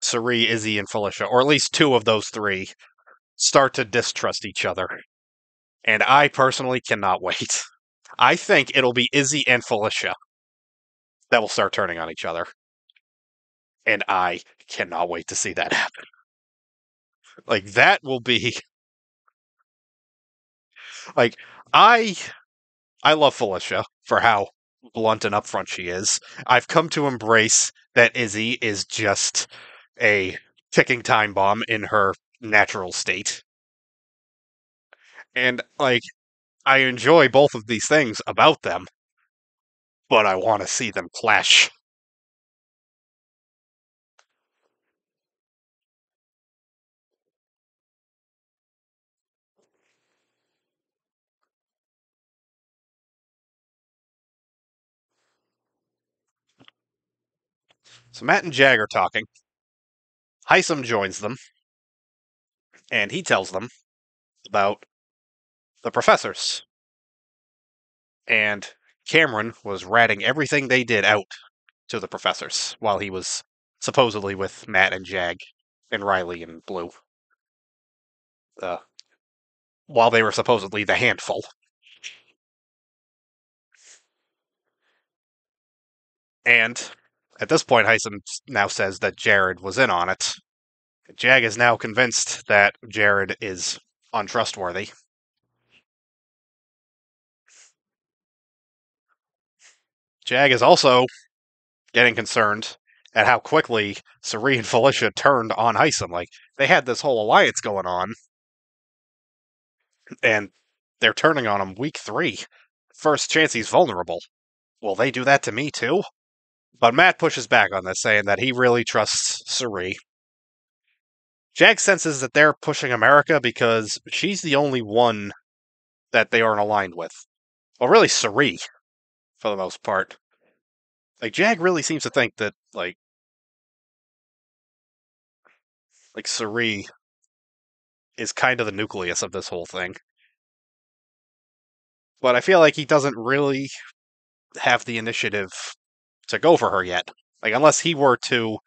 Cerie, Izzy, and Felicia, or at least 2 of those 3, start to distrust each other. And I personally cannot wait. I think it'll be Izzy and Felicia that will start turning on each other. And I cannot wait to see that happen. Like, that will be. Like, I love Felicia for how blunt and upfront she is. I've come to embrace that Izzy is just a ticking time bomb in her natural state. And, like, I enjoy both of these things about them, but I want to see them clash. So Matt and Jag are talking. Hisam joins them, and he tells them about the professors. And Cameron was ratting everything they did out to the professors while he was supposedly with Matt and Jag and Riley and Blue. Uh, while they were supposedly the handful. And at this point, Hisam now says that Jared was in on it. Jag is now convinced that Jared is untrustworthy. Jag is also getting concerned at how quickly Cerie and Felicia turned on Hisam. Like, they had this whole alliance going on, and they're turning on him week 3. First chance he's vulnerable. Will they do that to me too? But Matt pushes back on this, saying that he really trusts Cerie. Jag senses that they're pushing America because she's the only one that they aren't aligned with. Well, really, Cerie, for the most part. Like, Jag really seems to think that, like Cerie is kind of the nucleus of this whole thing. But I feel like he doesn't really have the initiative to go for her yet. Like, unless he were to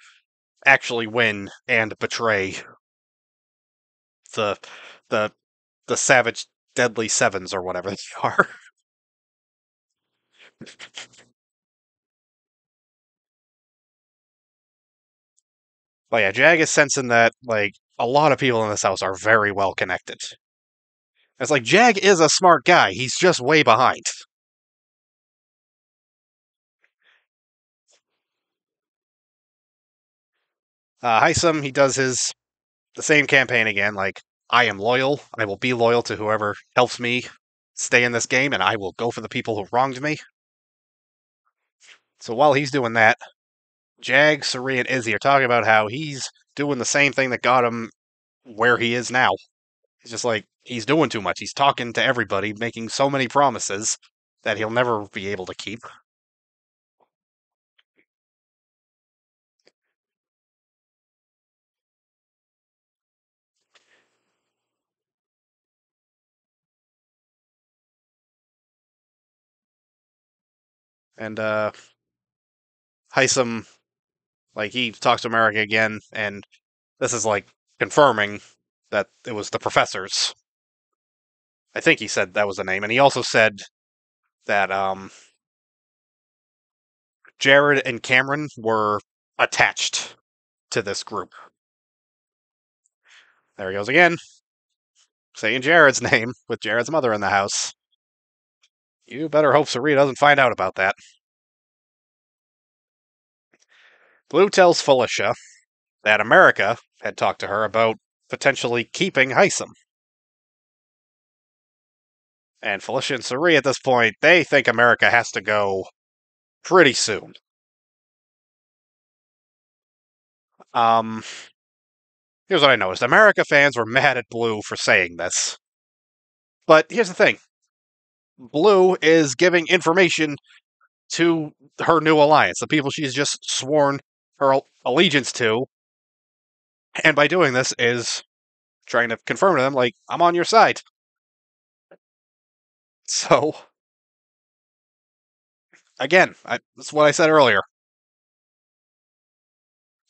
actually win and betray the the the savage deadly sevens or whatever they are. But yeah, Jag is sensing that, like, a lot of people in this house are very well connected. It's like, Jag is a smart guy, he's just way behind. Hisam, he does the same campaign again, like, I am loyal, I will be loyal to whoever helps me stay in this game, and I will go for the people who wronged me. So while he's doing that, Jag, Cerie, and Izzy are talking about how he's doing the same thing that got him where he is now. He's just like, he's doing too much. He's talking to everybody, making so many promises that he'll never be able to keep. And Hisam, like, he talks to America again, and this is like confirming that it was the professors. I think he said that was the name, and he also said that Jared and Cameron were attached to this group. There he goes again, saying Jared's name with Jared's mother in the house. You better hope Sari doesn't find out about that. Blue tells Felicia that America had talked to her about potentially keeping Hisam. And Felicia and Sari at this point, they think America has to go pretty soon. Here's what I noticed. America fans were mad at Blue for saying this. But here's the thing. Blue is giving information to her new alliance, the people she's just sworn her allegiance to, and by doing this is trying to confirm to them, like, I'm on your side. So, again, that's what I said earlier.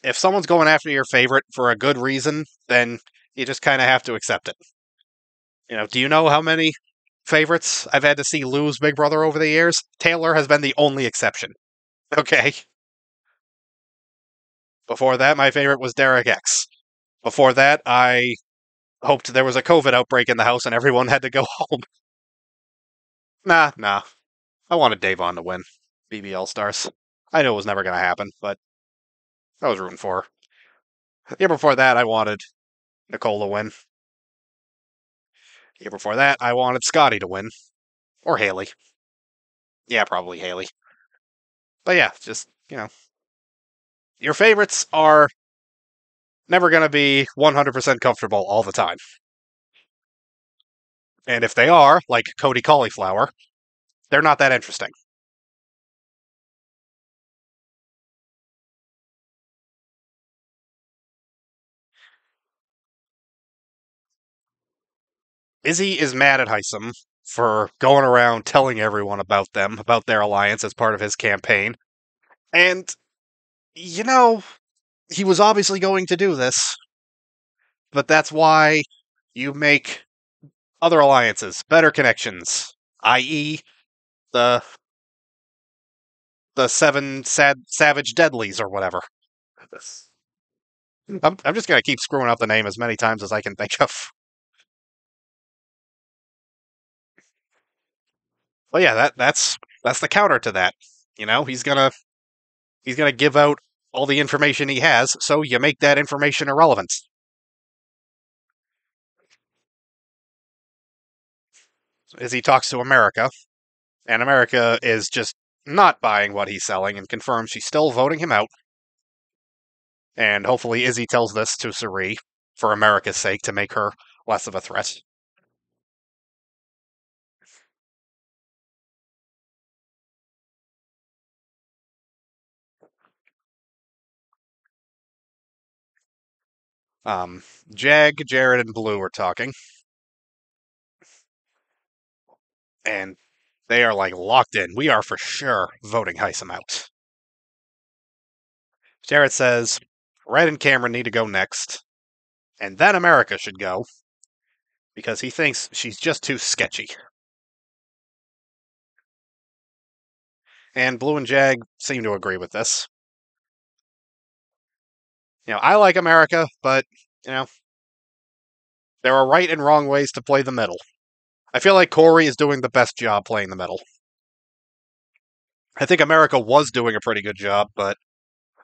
If someone's going after your favorite for a good reason, then you just kind of have to accept it. Do you know how many favorites I've had to see lose Big Brother over the years? Taylor has been the only exception. Okay. Before that, my favorite was Derek X. Before that, I hoped there was a COVID outbreak in the house and everyone had to go home. Nah. I wanted Davon to win BB All Stars. I knew it was never going to happen, but I was rooting for her. The year before that, I wanted Nicole to win. The year before that, I wanted Scotty to win. Or Haley. Yeah, probably Haley. But yeah, just, your favorites are never going to be 100% comfortable all the time. And if they are, like Cody Cauliflower, they're not that interesting. Izzy is mad at Hisam for going around telling everyone about them, about their alliance as part of his campaign. And, he was obviously going to do this, but that's why you make other alliances, better connections, i.e., the seven savage deadlies or whatever. I'm just gonna keep screwing up the name as many times as I can think of. Well, yeah, that's the counter to that. He's gonna give out all the information he has, so you make that information irrelevant. As he talks to America, and America is just not buying what he's selling and confirms she's still voting him out. And hopefully Izzy tells this to Sari for America's sake to make her less of a threat. Jag, Jared, and Blue are talking. And they are like locked in. We are for sure voting Hisam out. Jared says Red and Cameron need to go next, and then America should go, because he thinks she's just too sketchy. And Blue and Jag seem to agree with this. I like America, but, there are right and wrong ways to play the middle. I feel like Corey is doing the best job playing the middle. I think America was doing a pretty good job, but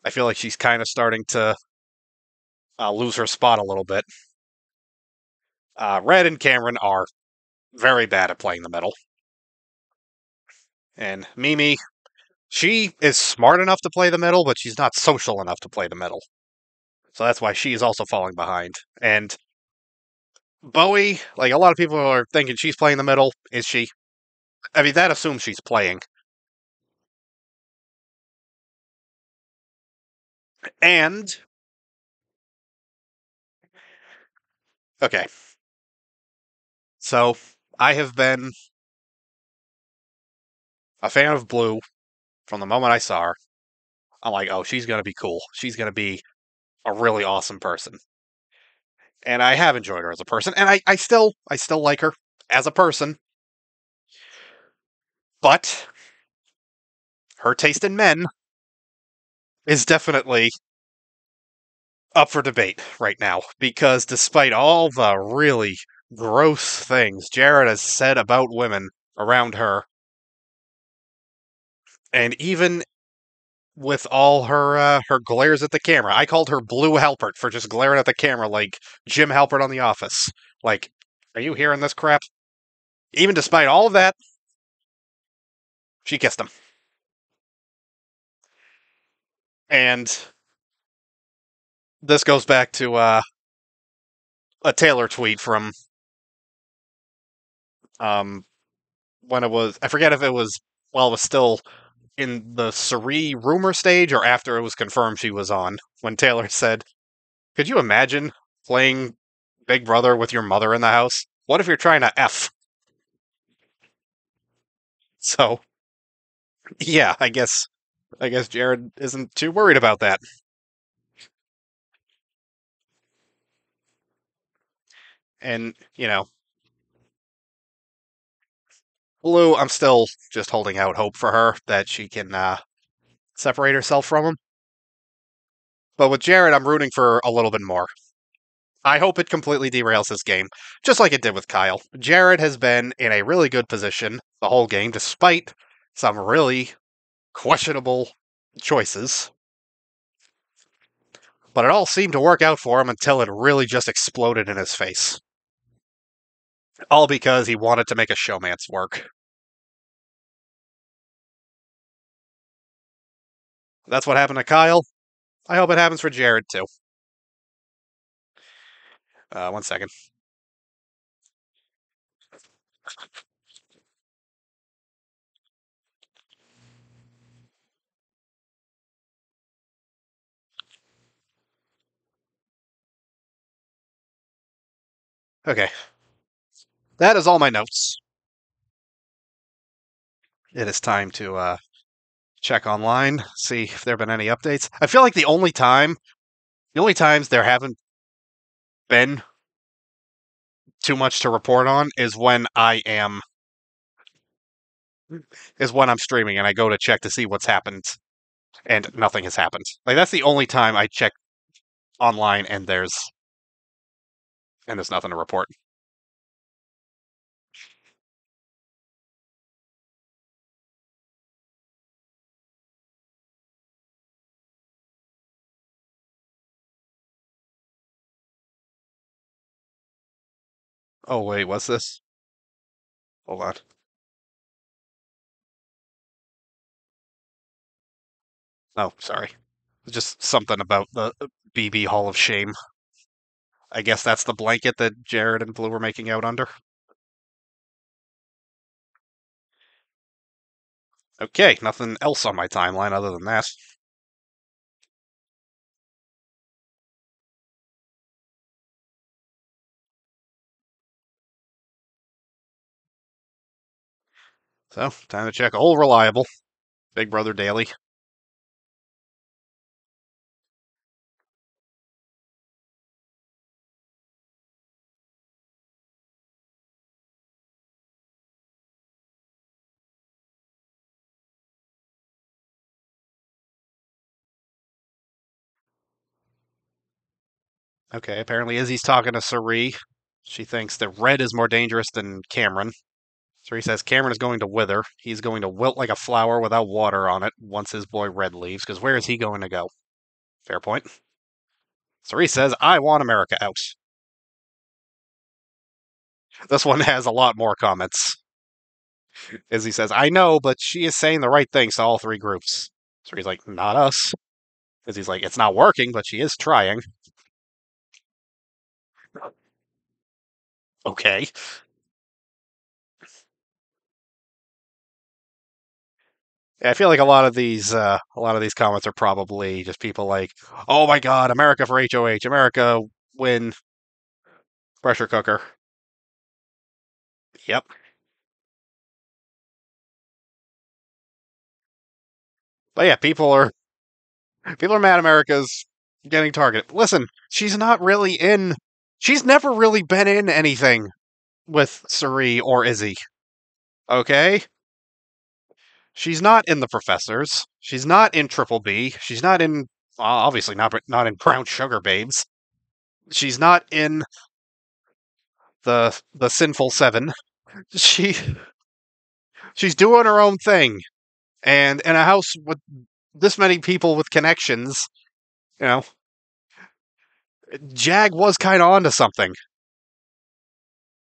I feel like she's kind of starting to lose her spot a little bit. Red and Cameron are very bad at playing the middle. And Mimi, she is smart enough to play the middle, but she's not social enough to play the middle. So that's why she's also falling behind. And Bowie, like, a lot of people are thinking she's playing the middle. Is she? I mean, that assumes she's playing. And, okay. So, I have been a fan of Blue From the moment I saw her, I'm like, oh, she's gonna be cool. She's gonna be a really awesome person. And I have enjoyed her as a person, and I still like her as a person, but her taste in men is definitely up for debate right now because despite all the really gross things Jared has said about women around her, and even with all her glares at the camera, I called her Blue Halpert for just glaring at the camera like Jim Halpert on The Office. Like, are you hearing this crap? Even despite all of that, she kissed him. And this goes back to a Taylor tweet from um, when it was, I forget if it was while it was still in the Cerie rumor stage or after it was confirmed she was on, when Taylor said, could you imagine playing Big Brother with your mother in the house? What if you're trying to F? So, yeah, I guess Jared isn't too worried about that. And, Blue, I'm still just holding out hope for her that she can separate herself from him. But with Jared, I'm rooting for a little bit more. I hope it completely derails his game, just like it did with Kyle. Jared has been in a really good position the whole game, despite some really questionable choices. But it all seemed to work out for him until it really just exploded in his face. All because he wanted to make a showman's work. That's what happened to Kyle. I hope it happens for Jared, too. One second. Okay. That is all my notes. It is time to check online, see if there have been any updates. I feel like the only times there haven't been too much to report on is when I'm streaming and I go to check to see what's happened and nothing has happened. Like that's the only time I check online and there's nothing to report. Oh wait, what's this? Hold on. Oh, sorry. Just something about the BB Hall of Shame. I guess that's the blanket that Jared and Blue were making out under. Okay, nothing else on my timeline other than that. So, time to check old reliable Big Brother Daily. Okay, apparently Izzy's talking to Cerie. She thinks that Red is more dangerous than Cameron. Cerie says Cameron is going to wither. He's going to wilt like a flower without water on it once his boy Red leaves, because where is he going to go? Fair point. Cerie says, I want America out. This one has a lot more comments. Izzy says, I know, but she is saying the right things to all three groups. Cerie's like, not us. Izzy's like, it's not working, but she is trying. Okay. Yeah, I feel like a lot of these comments are probably just people like, "Oh my God, America for HOH, America win pressure cooker." Yep. But yeah, people are mad America's getting targeted. Listen, she's not really in. She's never really been in anything with Suri or Izzy. Okay? She's not in the Professors. She's not in Triple B. She's not in obviously not in Brown Sugar Babes. She's not in the Sinful Seven. She she's doing her own thing, and in a house with this many people with connections, you know, Jag was kind of onto something.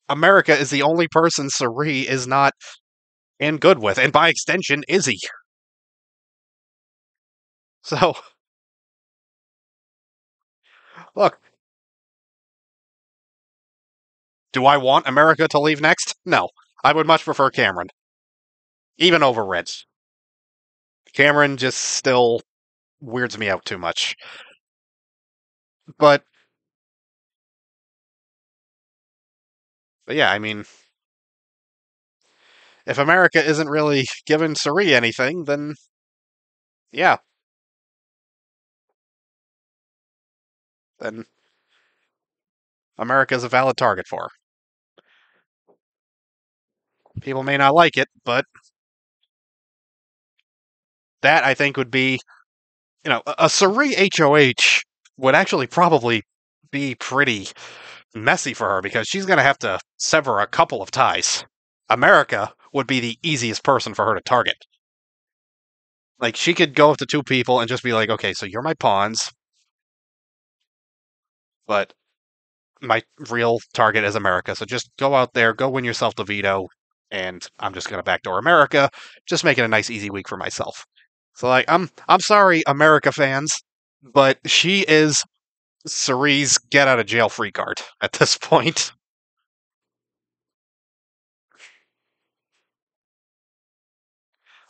America is the only person Suri is not in good with, and by extension, Izzy. So, look, do I want America to leave next? No. I would much prefer Cameron, even over Red. Cameron just still weirds me out too much. But, but yeah, I mean, if America isn't really giving Suri anything, then yeah, then America's a valid target for her. People may not like it, but that I think would be, a Suri HOH would actually probably be pretty messy for her because she's going to have to sever a couple of ties. America would be the easiest person for her to target. Like, she could go up to two people and just be like, okay, so you're my pawns, but my real target is America. So just go out there, go win yourself the veto, and I'm just going to backdoor America, just make it a nice, easy week for myself. So, like, I'm sorry, America fans, but she is Suri's get out of jail free card at this point.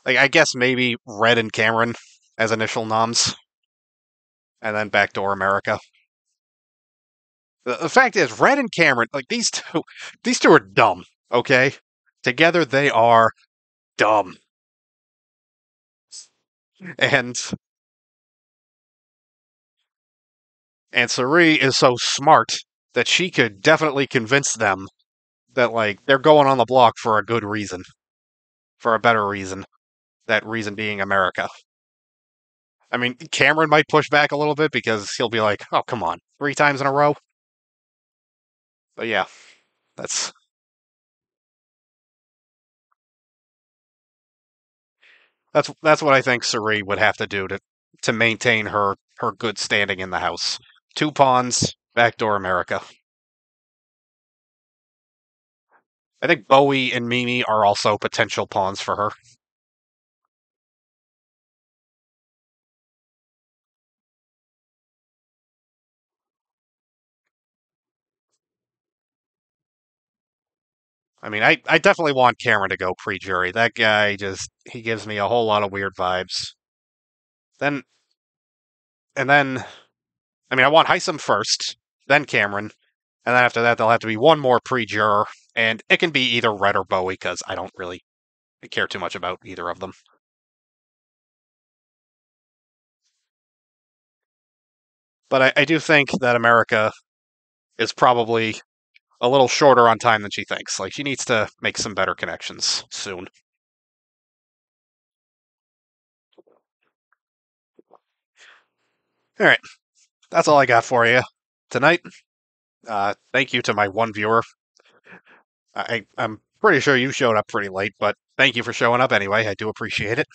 Like, I guess maybe Red and Cameron as initial noms, and then backdoor America. The fact is, Red and Cameron, like these two are dumb. Okay, together they are dumb, and Suri is so smart that she could definitely convince them that like they're going on the block for a good reason, for a better reason. That reason being America. I mean, Cameron might push back a little bit because he'll be like, "Oh, come on, 3 times in a row." But yeah, that's that's what I think Suri would have to do to maintain her good standing in the house. 2 pawns, backdoor America. I think Bowie and Mimi are also potential pawns for her. I mean, I definitely want Cameron to go pre-jury. That guy he gives me a whole lot of weird vibes. Then and then I mean, I want Hisam first, then Cameron, and then after that there'll have to be one more pre-juror, and it can be either Red or Bowie because I don't really care too much about either of them. But I do think that America is probably a little shorter on time than she thinks. Like, she needs to make some better connections soon. All right, that's all I got for you tonight. Thank you to my one viewer. I'm pretty sure you showed up pretty late, but thank you for showing up anyway. I do appreciate it.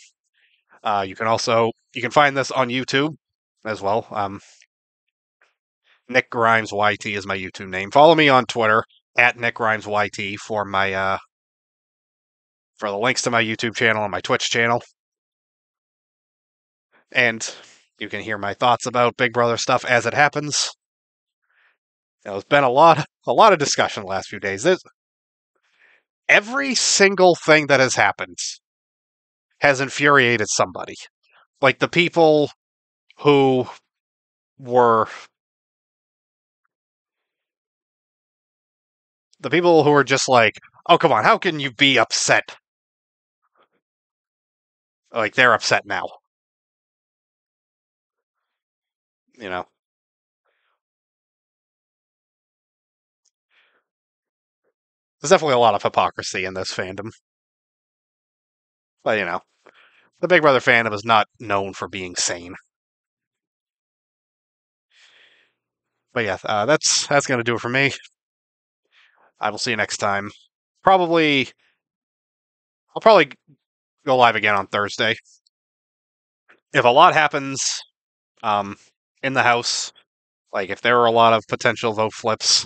You can find this on YouTube as well. Nick Grimes YT is my YouTube name. Follow me on Twitter at Nick Grimes YT for my for the links to my YouTube channel and my Twitch channel. And you can hear my thoughts about Big Brother stuff as it happens. There's been a lot of discussion the last few days. Every single thing that has happened has infuriated somebody. Like the people who were just like, oh, come on, how can you be upset? Like, they're upset now. You know, there's definitely a lot of hypocrisy in this fandom. But, the Big Brother fandom is not known for being sane. But yeah, that's gonna do it for me. I will see you next time. Probably, I'll probably go live again on Thursday. If a lot happens, um, in the house, like if there are a lot of potential vote flips,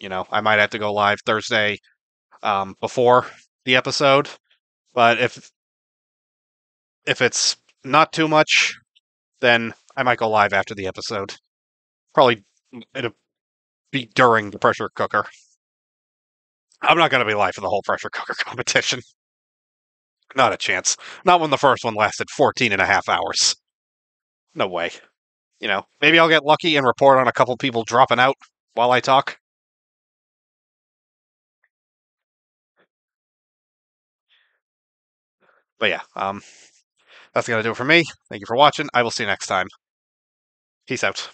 I might have to go live Thursday, before the episode. But if it's not too much, then I might go live after the episode. Probably it'll be during the pressure cooker. I'm not going to be live for the whole pressure cooker competition. Not a chance. Not when the first one lasted 14 and a half hours. No way. Maybe I'll get lucky and report on a couple people dropping out while I talk. But yeah, that's going to do it for me. Thank you for watching. I will see you next time. Peace out.